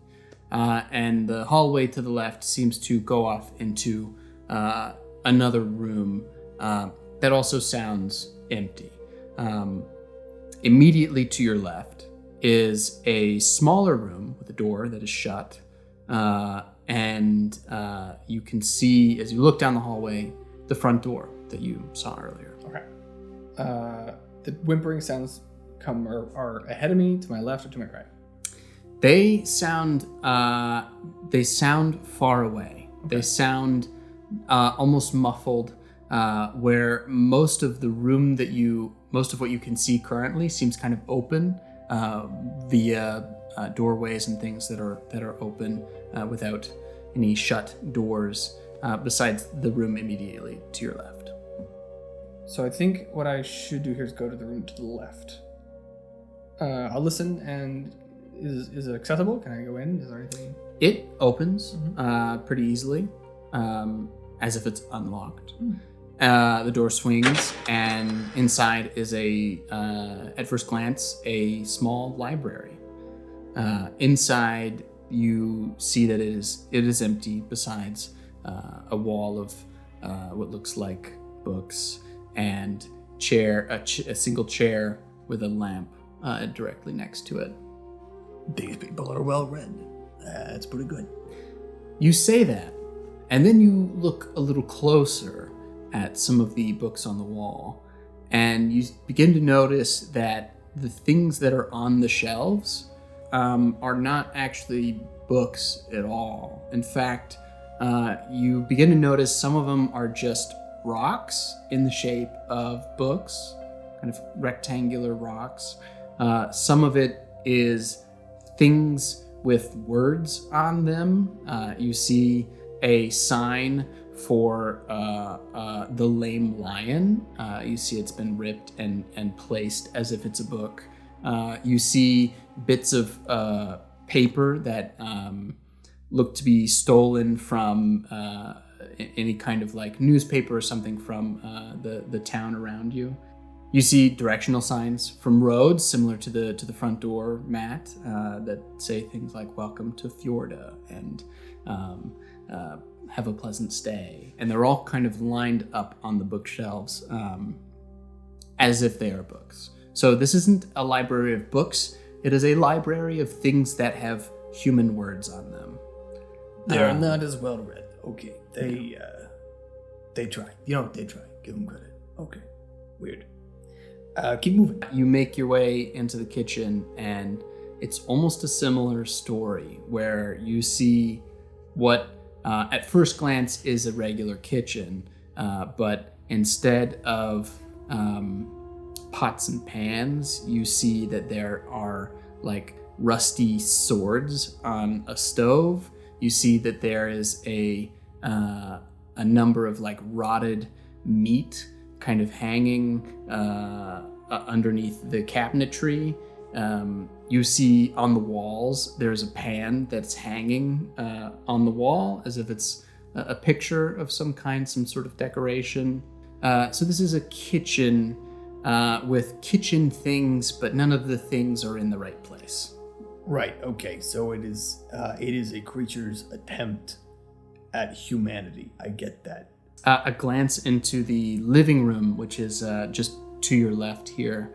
and the hallway to the left seems to go off into another room that also sounds empty. Immediately to your left is a smaller room with a door that is shut, and you can see, as you look down the hallway, the front door that you saw earlier. Okay. The whimpering sounds are ahead of me, to my left, or to my right? They sound far away. Okay. They sound almost muffled, where most of what you can see currently seems kind of open via doorways and things that are open without any shut doors, besides the room immediately to your left. So I think what I should do here is go to the room to the left. I'll listen, and is it accessible? Can I go in? Is there anything? It opens pretty easily, as if it's unlocked. The door swings, and inside is at first glance, a small library. Inside, you see that it is empty, besides a wall of what looks like books and a single chair with a lamp directly next to it. These people are well read. That's pretty good. You say that, and then you look a little closer at some of the books on the wall, and you begin to notice that the things that are on the shelves are not actually books at all. In fact, you begin to notice some of them are just rocks in the shape of books, kind of rectangular rocks. Some of it is things with words on them. You see a sign for the Lame Lion. You see it's been ripped and placed as if it's a book. You see bits of paper that look to be stolen from any kind of like newspaper or something from the town around you. You see directional signs from roads similar to the front door mat that say things like "Welcome to Fjordah" and "Have a pleasant stay," and they're all kind of lined up on the bookshelves as if they are books. So this isn't a library of books; it is a library of things that have human words on them. They're not as well read. Okay, they try. You know, they try. Give them credit. Okay, weird. Keep moving. You make your way into the kitchen, and it's almost a similar story where you see what at first glance is a regular kitchen, but instead of pots and pans, you see that there are like rusty swords on a stove. You see that there is a number of like rotted meat kind of hanging underneath the cabinetry. You see on the walls there's a pan that's hanging on the wall as if it's a picture of some kind, some sort of decoration. So this is a kitchen with kitchen things, but none of the things are in the right place. Right. Okay. So it is a creature's attempt at humanity. I get that. A glance into the living room, which is just to your left here,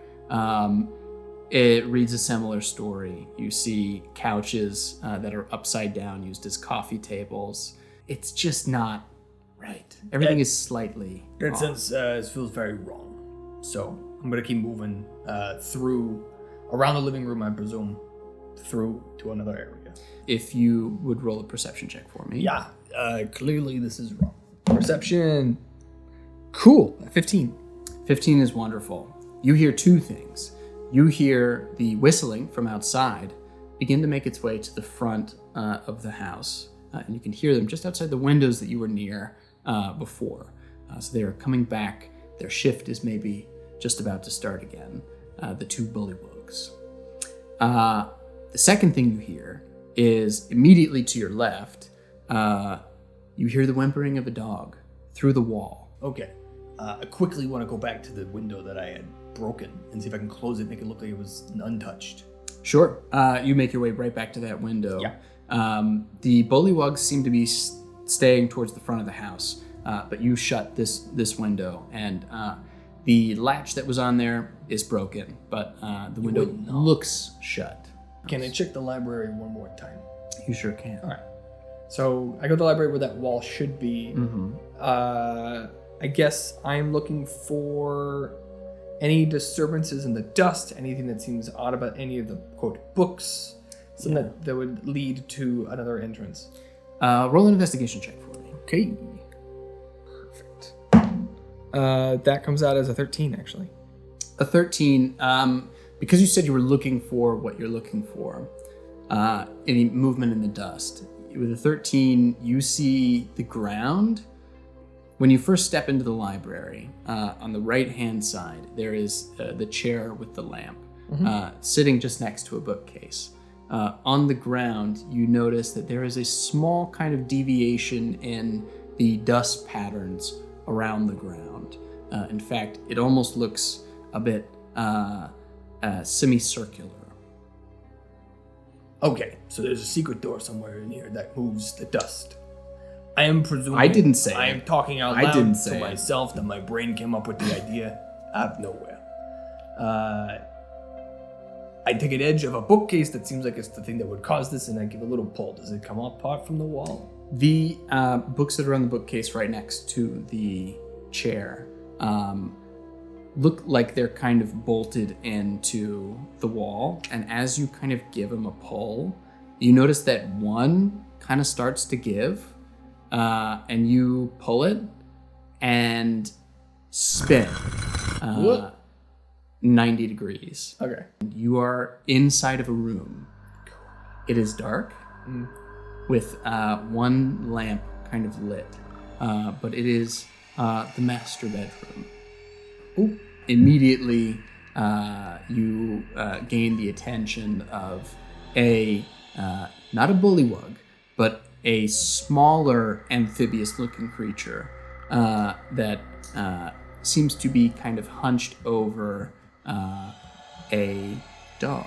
it reads a similar story. You see couches that are upside down, used as coffee tables. It's just not right. Everything is slightly That off. sense feels very wrong. So I'm gonna keep moving through around the living room, I presume, through to another area. If you would roll a perception check for me. Yeah. Clearly this is wrong. Perception. Cool. 15. 15 is wonderful. You hear two things. You hear the whistling from outside begin to make its way to the front of the house. And you can hear them just outside the windows that you were near before. So they are coming back. Their shift is maybe just about to start again. The two bullywugs. The second thing you hear is immediately to your left. You hear the whimpering of a dog through the wall. Okay. I quickly want to go back to the window that I had broken and see if I can close it, make it look like it was untouched. Sure. You make your way right back to that window. Yeah. The bullywugs seem to be staying towards the front of the house, but you shut this window, and the latch that was on there is broken, but the window looks shut. Can I check the library one more time? You sure can. All right. So I go to the library where that wall should be. Mm-hmm. I guess I'm looking for any disturbances in the dust, anything that seems odd about any of the, quote, books, something that would lead to another entrance. Roll an investigation check for me. Okay. Perfect. That comes out as a 13, actually. A 13, because you said you were looking for what you're looking for, any movement in the dust. With a 13, you see the ground. When you first step into the library, on the right-hand side, there is the chair with the lamp, sitting just next to a bookcase. On the ground, you notice that there is a small kind of deviation in the dust patterns around the ground. In fact, it almost looks a bit semicircular. Okay, so there's a secret door somewhere in here that moves the dust. I am presuming. I didn't say I it. am talking out I loud didn't to say it. myself that my brain came up with the idea out of nowhere. I take an edge of a bookcase that seems like it's the thing that would cause this, and I give a little pull. Does it come apart from the wall? The books that are on the bookcase right next to the chair look like they're kind of bolted into the wall, and as you kind of give them a pull, you notice that one kind of starts to give, and you pull it and spin 90 degrees. Okay. You are inside of a room. It is dark with one lamp kind of lit, but it is the master bedroom. Ooh. Immediately, you gain the attention of not a bullywug, but a smaller amphibious-looking creature that seems to be kind of hunched over a dog.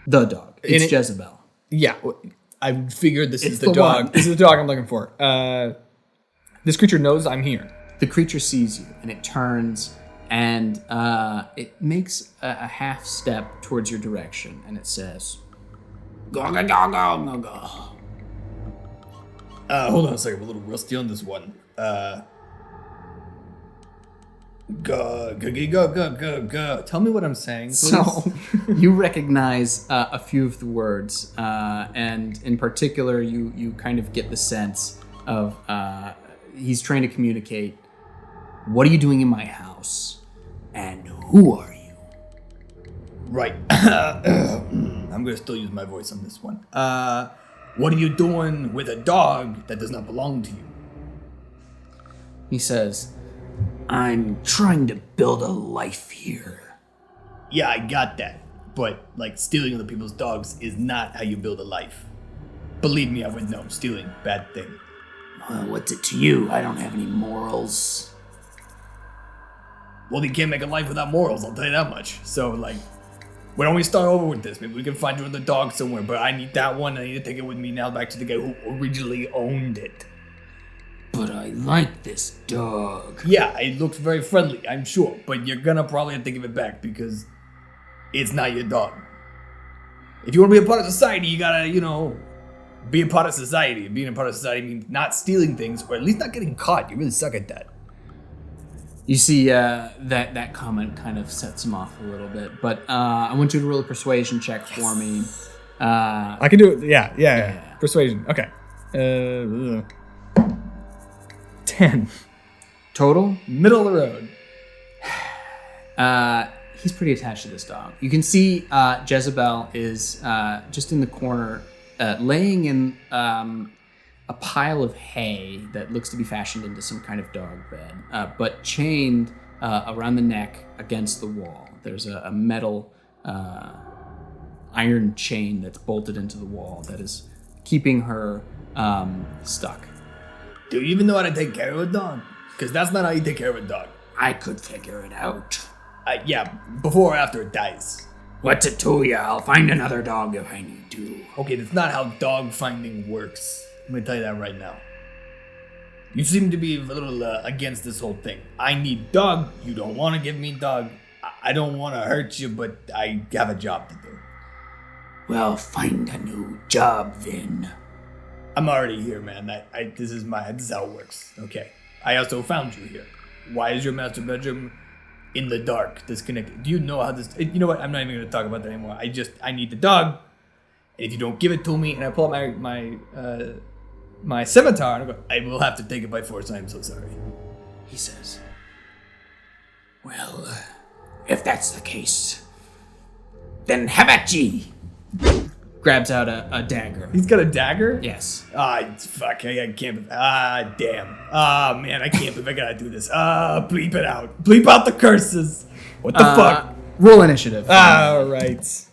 The dog. It's Jezebel. Yeah, I figured this is the the dog. one. This is the dog I'm looking for. This creature knows I'm here. The creature sees you, and it turns, and it makes a half step towards your direction, and it says, "Go go go go go go." Hold on a second, I'm a little rusty on this one. Go, go, go, go, go, go. Tell me what I'm saying, please. So you recognize a few of the words, and in particular, you kind of get the sense of he's trying to communicate, what are you doing in my house, and who are you? Right. I'm gonna still use my voice on this one. What are you doing with a dog that does not belong to you? He says, I'm trying to build a life here. Yeah, I got that. But, like, stealing other people's dogs is not how you build a life. Believe me, I would know. Stealing, bad thing. Well, what's it to you? I don't have any morals. Well, you can't make a life without morals, I'll tell you that much. So, like, why don't we start over with this? Maybe we can find you another dog somewhere, but I need that one. I need to take it with me now back to the guy who originally owned it. But I like this dog. Yeah, it looks very friendly, I'm sure, but you're gonna probably have to give it back because it's not your dog. If you want to be a part of society, you gotta, be a part of society. And being a part of society means not stealing things, or at least not getting caught. You really suck at that. You see, that comment kind of sets him off a little bit, but I want you to roll a persuasion check for me. I can do it. Yeah. Persuasion. Okay. 10. Total? Middle of the road. He's pretty attached to this dog. You can see Jezebel is just in the corner, laying in a pile of hay that looks to be fashioned into some kind of dog bed, but chained around the neck against the wall. There's a metal iron chain that's bolted into the wall that is keeping her stuck. Do you even know how to take care of a dog? Because that's not how you take care of a dog. I could figure it out. Yeah, before or after it dies. What's it to ya? I'll find another dog if I need to. Okay, that's not how dog finding works. I'm gonna tell you that right now. You seem to be a little against this whole thing. I need dog. You don't want to give me dog. I don't want to hurt you, but I have a job to do. Well, find a new job then. I'm already here, man. This is how it works. Okay. I also found you here. Why is your master bedroom in the dark, disconnected? Do you know how this? You know what? I'm not even gonna talk about that anymore. I need the dog. And if you don't give it to me, and I pull out my scimitar, and I go, I will have to take it by force. I am so sorry. He says, well, if that's the case, then have at ye. Grabs out a dagger. He's got a dagger? Yes. Fuck, I can't. Damn. Man, I can't believe I gotta do this. Bleep it out. Bleep out the curses. What the fuck? Roll initiative. All right.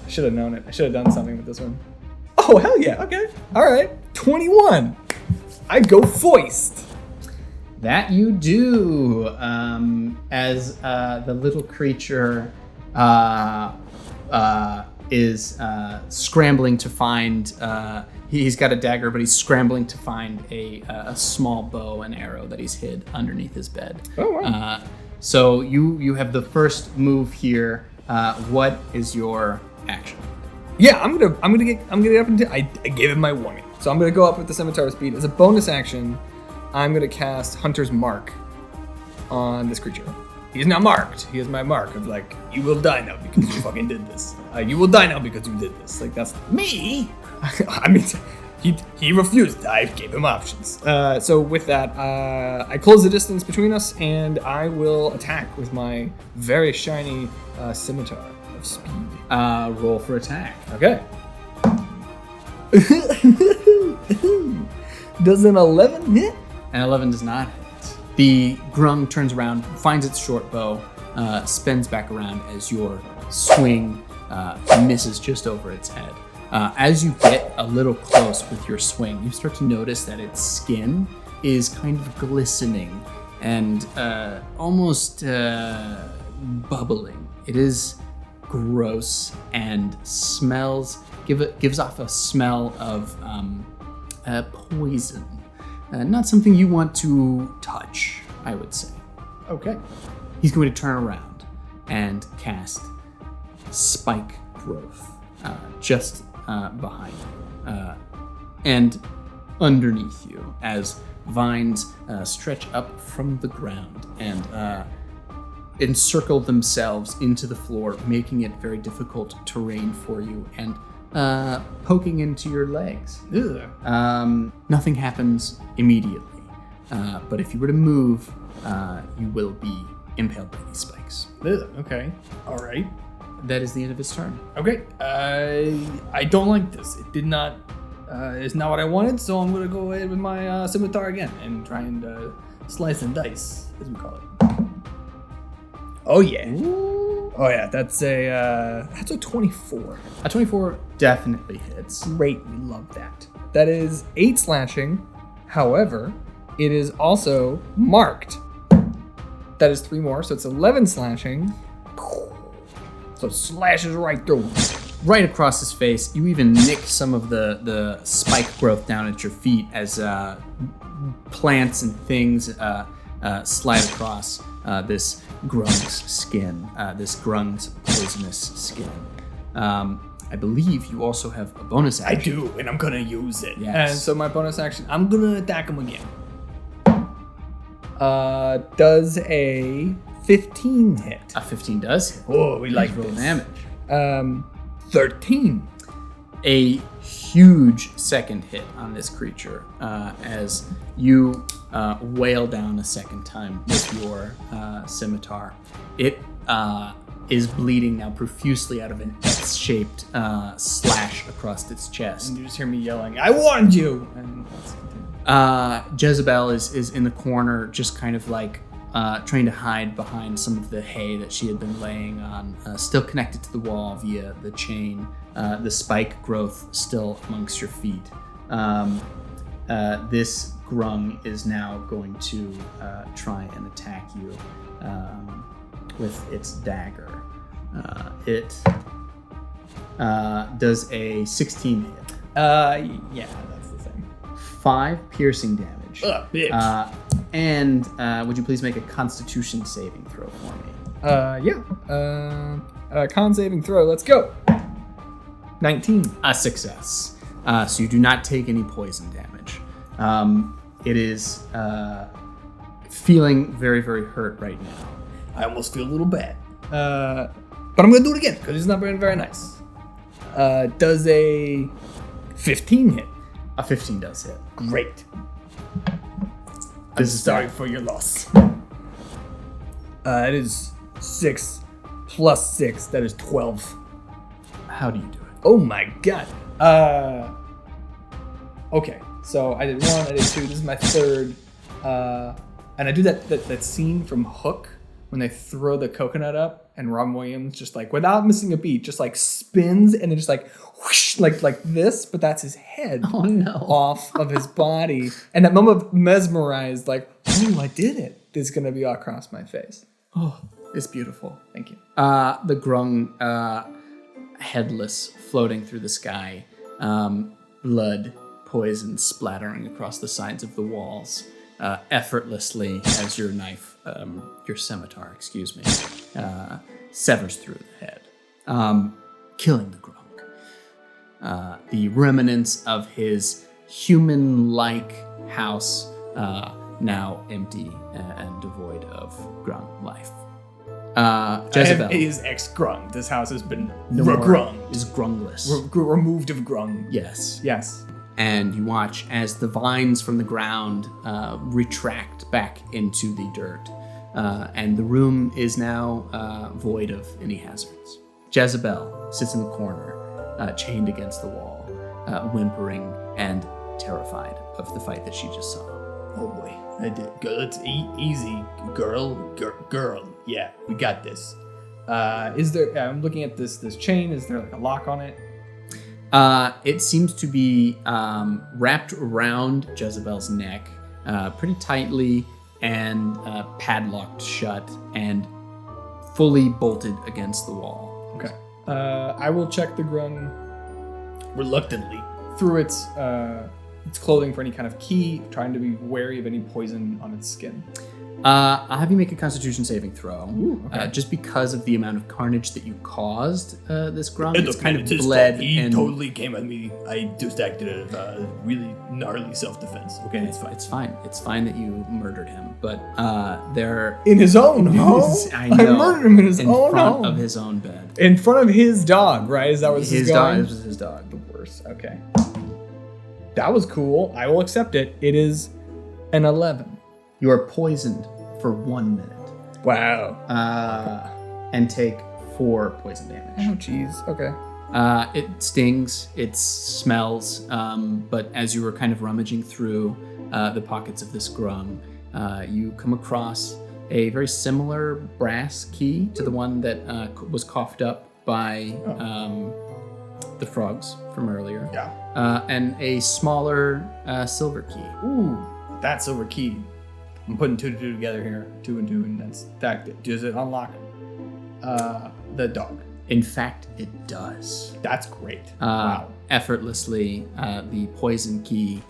I should have known it. I should have done something with this one. Oh, hell yeah. Okay. All right. 21. I go foist. That you do. As the little creature is scrambling to find. He's got a dagger, but he's scrambling to find a small bow and arrow that he's hid underneath his bed. Oh, wow. So you have the first move here. What is your action? Yeah, I'm gonna get up into. I gave him my warning, so I'm gonna go up with the scimitar speed as a bonus action. I'm gonna cast Hunter's Mark on this creature. He's not marked. He has my mark of like, you will die now because you fucking did this. You will die now because you did this. Like that's Me? I mean, he refused. I gave him options. So with that, I close the distance between us, and I will attack with my very shiny scimitar of speed. Roll for attack. Okay. Does an 11 hit? An 11 does not hit. The grung turns around, finds its short bow, spins back around as your swing misses just over its head. As you get a little close with your swing, you start to notice that its skin is kind of glistening and almost bubbling. It is gross and gives off a smell of poison. Not something you want to touch, I would say. Okay. He's going to turn around and cast Spike Growth just behind you and underneath you as vines stretch up from the ground and encircle themselves into the floor, making it very difficult terrain for you and poking into your legs. Nothing happens immediately, but if you were to move, you will be impaled by these spikes. Okay. All right. That is the end of his turn. Okay. I don't like this. It did not. It's not what I wanted, so I'm gonna go ahead with my scimitar again and try and slice and dice, as we call it. Oh yeah. Ooh. Oh yeah. That's a 24. A 24 definitely hits. Great. We love that. That is 8 slashing. However, it is also marked. That is 3 more, so it's 11 slashing. So it slashes right through him. Right across his face. You even nick some of the spike growth down at your feet as plants and things slide across this grung's skin, this grung's poisonous skin. I believe you also have a bonus action. I do, and I'm gonna use it. Yes. And so my bonus action, I'm gonna attack him again. Does a 15 hit? A 15 does hit. Oh, we like roll this. damage. 13. A huge second hit on this creature as you wail down a second time with your scimitar. It is bleeding now profusely out of an X-shaped slash across its chest. And you just hear me yelling, I warned you! And let's continue. Jezebel is in the corner, just kind of like trying to hide behind some of the hay that she had been laying on, still connected to the wall via the chain, the spike growth still amongst your feet. This grung is now going to try and attack you with its dagger. It does a 16 hit. Yeah, that's the thing. 5 piercing damage. Bitch. And would you please make a Constitution saving throw for me? Yeah. Con saving throw, let's go. 19. A success. So you do not take any poison damage. It is feeling very, very hurt right now. I almost feel a little bad. But I'm gonna do it again, because it's not very, very nice. Does a 15 hit? A 15 does hit. Great. This I'm is sorry bad. for your loss. It is 6 plus 6. That is 12. How do you do it? Oh my god. Okay, so I did 1, I did 2. This is my 3rd. And I do that scene from Hook when they throw the coconut up and Robin Williams just like, without missing a beat, just like spins and then just like whoosh, like this, but that's his head. Oh no. Off of his body, and that moment of mesmerized, like, oh, I did it, is gonna be across my face. Oh, it's beautiful. Thank you. The grung, headless, floating through the sky, blood, poison splattering across the sides of the walls, effortlessly as your knife, your scimitar, excuse me, severs through the head, killing the grung. The remnants of his human-like house, now empty and devoid of grung life. Jezebel is ex-grung. This house has been no more grung. is grungless. Removed of grung. Yes. Yes. And you watch as the vines from the ground retract back into the dirt. And the room is now void of any hazards. Jezebel sits in the corner, chained against the wall, whimpering and terrified of the fight that she just saw. Oh boy, I did. Let's easy, girl. Yeah, we got this. Is there? I'm looking at this chain. Is there like a lock on it? It seems to be wrapped around Jezebel's neck pretty tightly and padlocked shut and fully bolted against the wall. Okay. I will check the grung Reluctantly. through its clothing for any kind of key, trying to be wary of any poison on its skin. I'll have you make a Constitution saving throw. Ooh, okay. Just because of the amount of carnage that you caused this grung. And It's look, kind man, of it's his bled fault. He and totally came at me. I just acted out of really gnarly self-defense. Okay, it's fine. It's fine. It's fine that you murdered him, but they're In his own home? I know. murdered him in his in own front home. of his own bed. In front of his dog, right? Is that what this is His going? dog. This was his dog. The worst. Okay. That was cool. I will accept it. It is an 11. You are poisoned for 1 minute. Wow. And take 4 poison damage. Oh, jeez. Okay. It stings, it smells, but as you were kind of rummaging through the pockets of this grung, you come across a very similar brass key to the one that was coughed up by the frogs from earlier. Yeah. And a smaller silver key. Ooh, that's silver key. I'm putting 2 and 2 together here. 2 and 2, and that's that. Does it unlock the dog? In fact, it does. That's great. Wow. Effortlessly, the poison key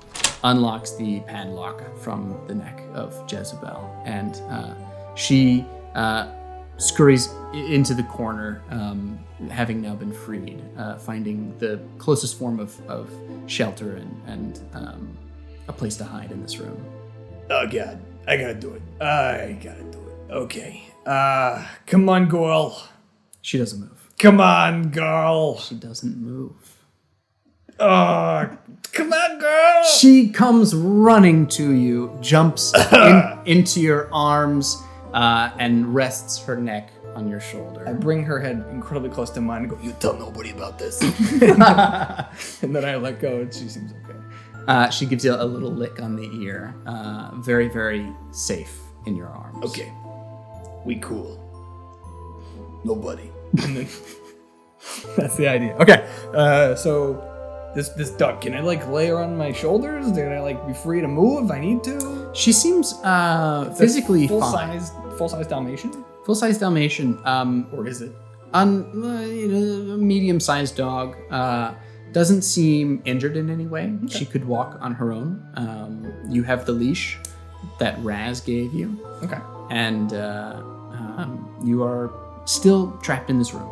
unlocks the padlock from the neck of Jezebel, and she scurries into the corner, having now been freed, finding the closest form of shelter and a place to hide in this room. Oh god, I gotta do it. Okay. Come on, girl. She doesn't move. Come on, girl. She doesn't move. Come on, girl. She comes running to you, jumps into your arms, and rests her neck on your shoulder. I bring her head incredibly close to mine and go, You tell nobody about this. and then I let go and she seems okay. She gives you a little lick on the ear. Very, very safe in your arms. Okay. We cool. Nobody. And then that's the idea. Okay. So this duck, can I like lay her on my shoulders? Can I like be free to move if I need to? She seems physically full fine. size Dalmatian? Full-size Dalmatian. Or is it? A medium-sized dog. Doesn't seem injured in any way. Okay. She could walk on her own. You have the leash that Raz gave you. Okay. And you are still trapped in this room.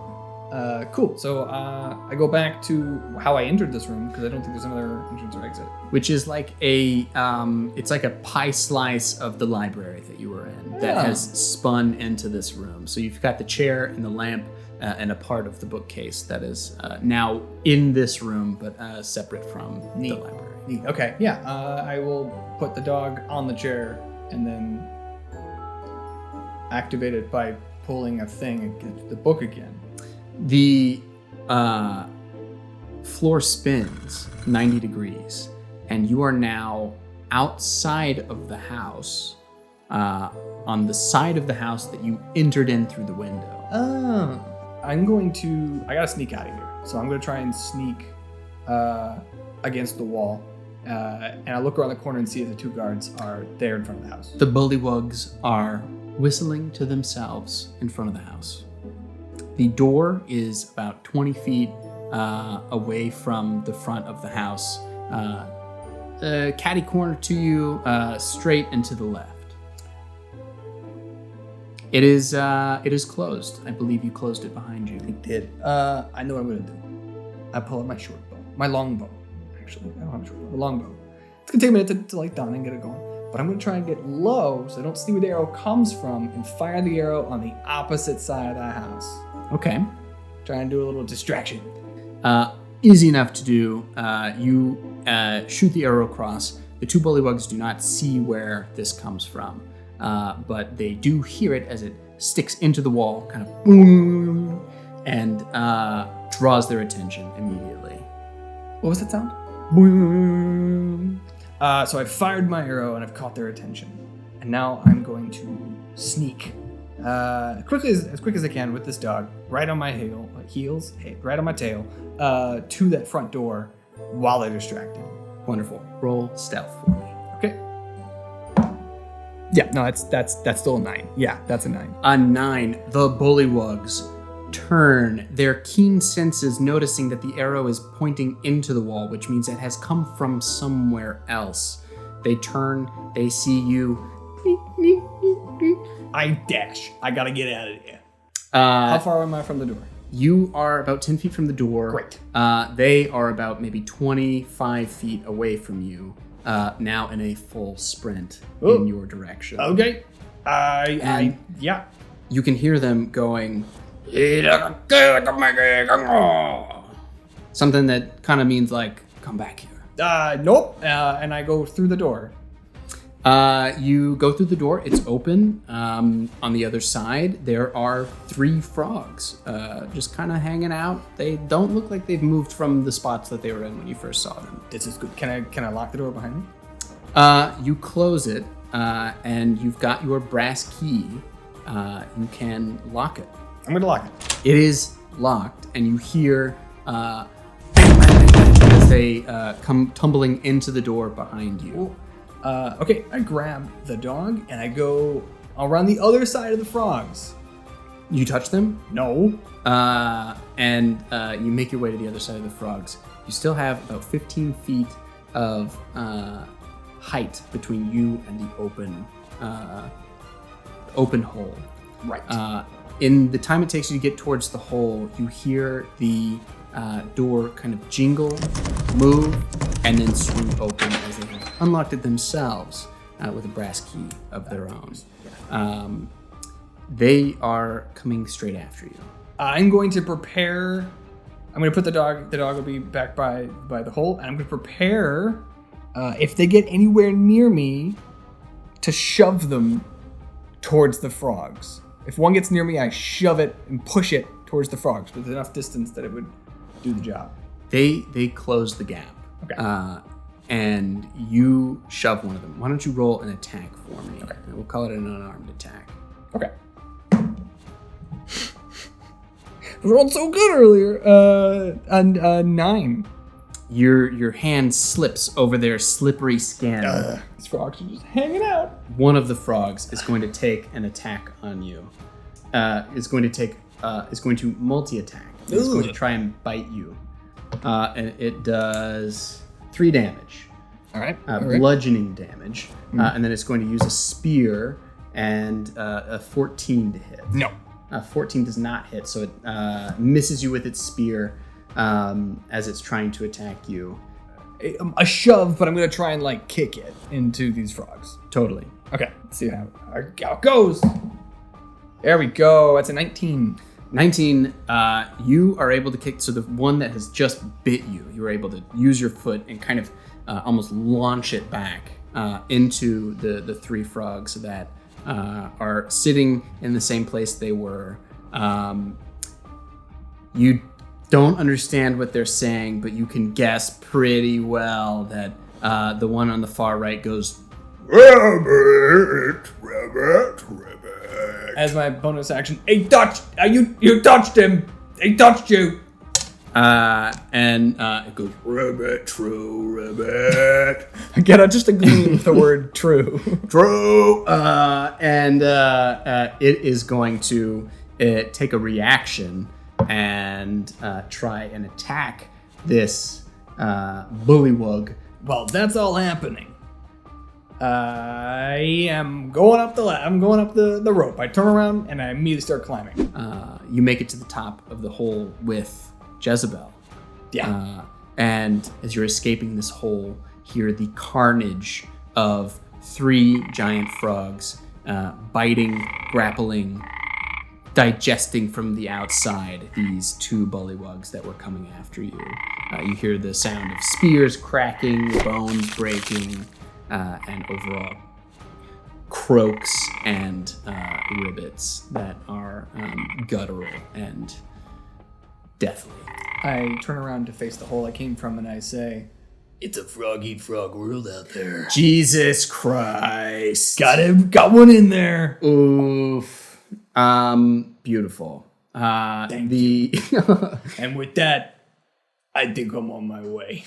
Cool. So I go back to how I entered this room because I don't think there's another entrance or exit. Which is like it's like a pie slice of the library that you were in that has spun into this room. So you've got the chair and the lamp and a part of the bookcase that is now in this room, but separate from the library. Neat. Okay. Yeah. I will put the dog on the chair and then activate it by pulling a thing against the book again. The floor spins 90 degrees, and you are now outside of the house, on the side of the house that you entered in through the window. I gotta sneak out of here. So I'm gonna try and sneak against the wall. And I look around the corner and see if the 2 guards are there in front of the house. The bullywugs are whistling to themselves in front of the house. The door is about 20 feet away from the front of the house. Catty corner to you, straight and to the left. It is closed. I believe you closed it behind you. Did. I know what I'm gonna do. I pull out my short bow. My long bow. Actually, I don't have a short bow. A long bow. It's gonna take a minute to light down and get it going. But I'm gonna try and get low so I don't see where the arrow comes from and fire the arrow on the opposite side of the house. Okay. Try and do a little distraction. Easy enough to do. You shoot the arrow across. The 2 bullywugs do not see where this comes from, but they do hear it as it sticks into the wall, kind of boom, and draws their attention immediately. What was that sound? Boom. So I fired my arrow and I've caught their attention. And now I'm going to sneak as quick as I can with this dog, right on my heels, right on my tail, to that front door while they're distracted. Wonderful. Roll stealth for me. Okay. Yeah, no, that's still a 9. Yeah, that's a 9. A 9. The bullywugs turn, their keen senses noticing that the arrow is pointing into the wall, which means it has come from somewhere else. They turn, they see you. I dash. I gotta get out of here. How far am I from the door? You are about 10 feet from the door. Great. They are about maybe 25 feet away from you, now in a full sprint in your direction. Okay. Yeah. You can hear them going, something that kind of means like, come back here. Nope. And I go through the door. You go through the door, it's open. On the other side, there are 3 frogs, just kind of hanging out. They don't look like they've moved from the spots that they were in when you first saw them. This is good. Can I lock the door behind me? You close it, and you've got your brass key. You can lock it. I'm gonna lock it. It is locked, and you hear as they come tumbling into the door behind you. Okay, I grab the dog and I go around the other side of the frogs. You touch them? No. And you make your way to the other side of the frogs. You still have about 15 feet of height between you and the open hole. Right. In the time it takes you to get towards the hole, you hear the door kind of jingle, move, and then swing open as they have unlocked it themselves with a brass key of their own. They are coming straight after you. I'm going to prepare. I'm going to put the dog. The dog will be back by the hole, and I'm going to prepare. If they get anywhere near me, to shove them towards the frogs. If one gets near me, I shove it and push it towards the frogs with enough distance that it would do the job. They close the gap. Okay. And you shove one of them. Why don't you roll an attack for me? Okay. We'll call it an unarmed attack. Okay. I rolled so good earlier. A 9. Your hand slips over their slippery skin. These frogs are just hanging out. One of the frogs is going to take an attack on you. Is going to multi-attack. It's going to try and bite you. And it does 3 damage. All right. Bludgeoning damage. And then it's going to use a spear and a 14 to hit. No. 14 does not hit, so it misses you with its spear as it's trying to attack you. A shove, but I'm going to try and kick it into these frogs. Totally. Okay. Let's see how it goes. There we go. That's a 19. 19, you are able to kick, so the one that has just bit you, you were able to use your foot and kind of almost launch it back into the 3 frogs that are sitting in the same place they were. You don't understand what they're saying, but you can guess pretty well that the one on the far right goes, Rabbit, rabbit, rabbit. As my bonus action, he touched. You touched him. He touched you. And it goes, ribbit, true, ribbit, Get out just a gleam of the word true. true. And it is going to take a reaction and try and attack this bullywug. Well, that's all happening. I am going up I'm going up the rope. I turn around and I immediately start climbing. You make it to the top of the hole with Jezebel. Yeah. And as you're escaping this hole, hear the carnage of 3 giant frogs biting, grappling, digesting from the outside these 2 bullywugs that were coming after you. You hear the sound of spears cracking, bones breaking, and overall croaks and ribbits that are guttural and deathly. I turn around to face the hole I came from and I say, It's a frog-eat-frog world out there. Jesus Christ. Got one in there. Oof. Beautiful. Thank you. And with that, I think I'm on my way.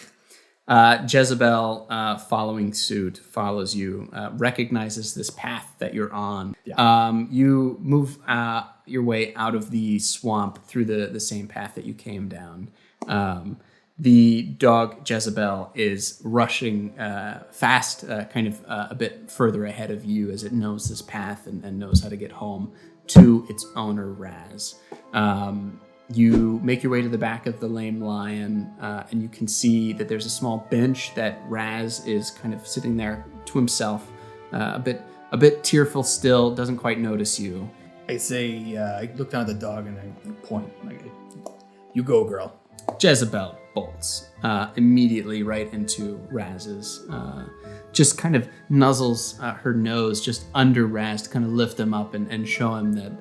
Jezebel, following suit, follows you, recognizes this path that you're on. Yeah. You move your way out of the swamp through the same path that you came down. The dog Jezebel is rushing fast, kind of a bit further ahead of you as it knows this path and knows how to get home to its owner, Raz. You make your way to the back of the lame lion, and you can see that there's a small bench that Raz is kind of sitting there to himself, a bit tearful still, doesn't quite notice you. I say, I look down at the dog and I point. Like, you go, girl. Jezebel bolts immediately right into Raz's, just kind of nuzzles her nose just under Raz to kind of lift him up and show him that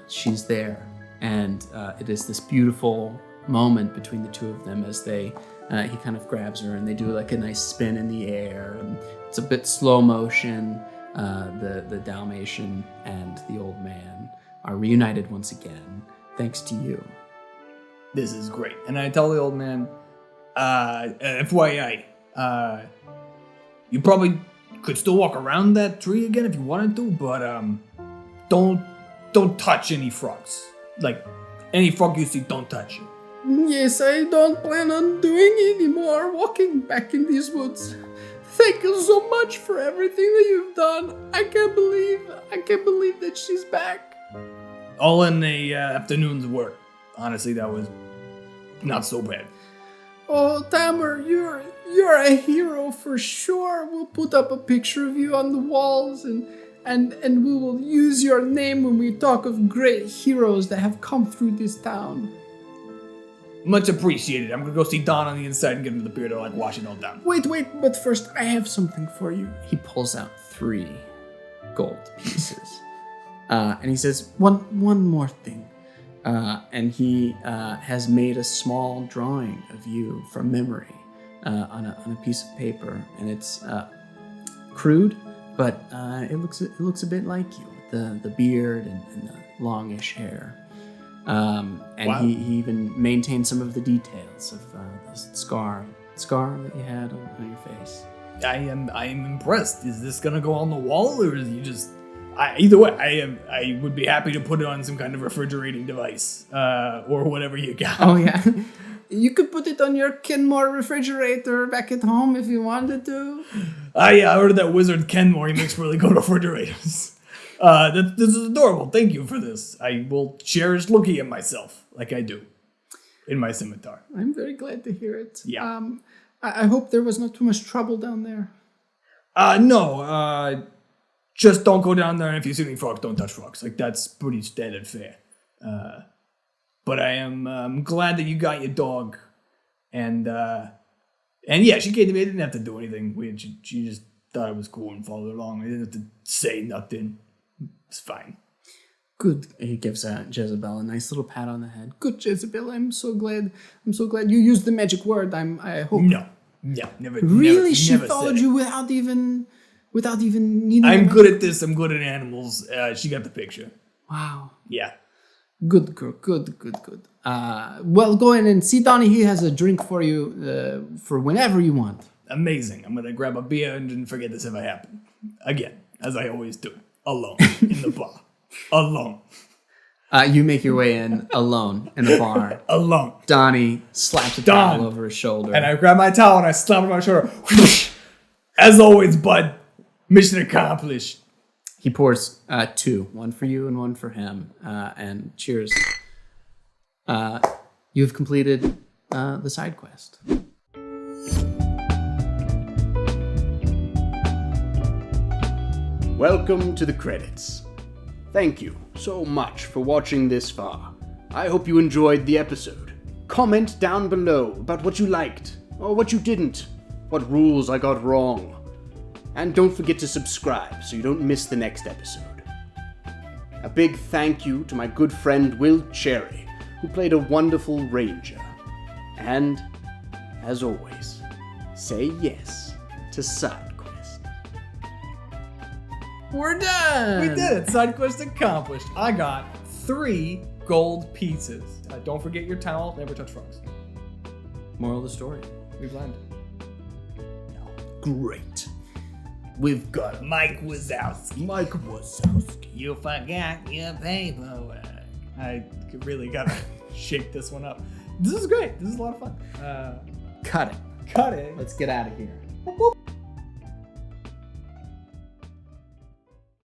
she's there. And it is this beautiful moment between the two of them as he kind of grabs her and they do like a nice spin in the air. And it's a bit slow motion. The Dalmatian and the old man are reunited once again, thanks to you. This is great. And I tell the old man, FYI, you probably could still walk around that tree again if you wanted to, but don't touch any frogs. Like, any frog you see, don't touch it. Yes, I don't plan on doing any more walking back in these woods. Thank you so much for everything that you've done. I can't believe that she's back. All in the afternoon's work. Honestly, that was not so bad. Oh, Tamer, you're a hero for sure. We'll put up a picture of you on the walls and we will use your name when we talk of great heroes that have come through this town. Much appreciated. I'm gonna go see Don on the inside and get him the beer to wash it all down. Wait, but first I have something for you. He pulls out 3 gold pieces. And he says, one more thing. And he has made a small drawing of you from memory on a piece of paper. And it's crude, but it looks a bit like you, the beard and the longish hair. And wow. he even maintained some of the details of the scar that you had on your face. I am impressed. Is this gonna go on the wall, or is you just? Either way, I would be happy to put it on some kind of refrigerating device, or whatever you got. Oh yeah, you could put it on your Kenmore refrigerator back at home if you wanted to. I heard that wizard Kenmore. He makes really good refrigerators. This is adorable. Thank you for this. I will cherish looking at myself like I do in my scimitar. I'm very glad to hear it. Yeah. I hope there was not too much trouble down there. No. Just don't go down there, and if you see any frogs, don't touch frogs. Like, that's pretty standard fare. But I am glad that you got your dog. And yeah, she came to me. I didn't have to do anything weird. She just thought it was cool and followed along. I didn't have to say nothing. It's fine. Good. He gives Jezebel a nice little pat on the head. Good, Jezebel. I'm so glad you used the magic word. I hope. No, never. Really, she never followed you without even needing. I'm good at this. I'm good at animals. She got the picture. Wow. Yeah. Good girl, good. Well, go in and see Donnie. He has a drink for you for whenever you want. Amazing. I'm gonna grab a beer and didn't forget this if I happen. Again, as I always do. Alone. In the bar. Alone. You make your way in alone in the bar. Alone. Donnie slaps a towel over his shoulder. And I grab my towel and I slap it on my shoulder. As always, bud. Mission accomplished. He pours 2, one for you and one for him. And cheers. You've completed the side quest. Welcome to the credits. Thank you so much for watching this far. I hope you enjoyed the episode. Comment down below about what you liked, or what you didn't, what rules I got wrong. And don't forget to subscribe so you don't miss the next episode. A big thank you to my good friend Will Cherry, who played a wonderful ranger. And, as always, say yes to side quest. We're done! We did it. Side quest accomplished. I got 3 gold pieces. Don't forget your towel. Never touch frogs. Moral of the story. We've learned. Great. We've got Mike Wazowski. Mike Wazowski. You forgot your paperwork. I really gotta shake this one up. This is great. This is a lot of fun. Cut it. Cut it. Let's get out of here.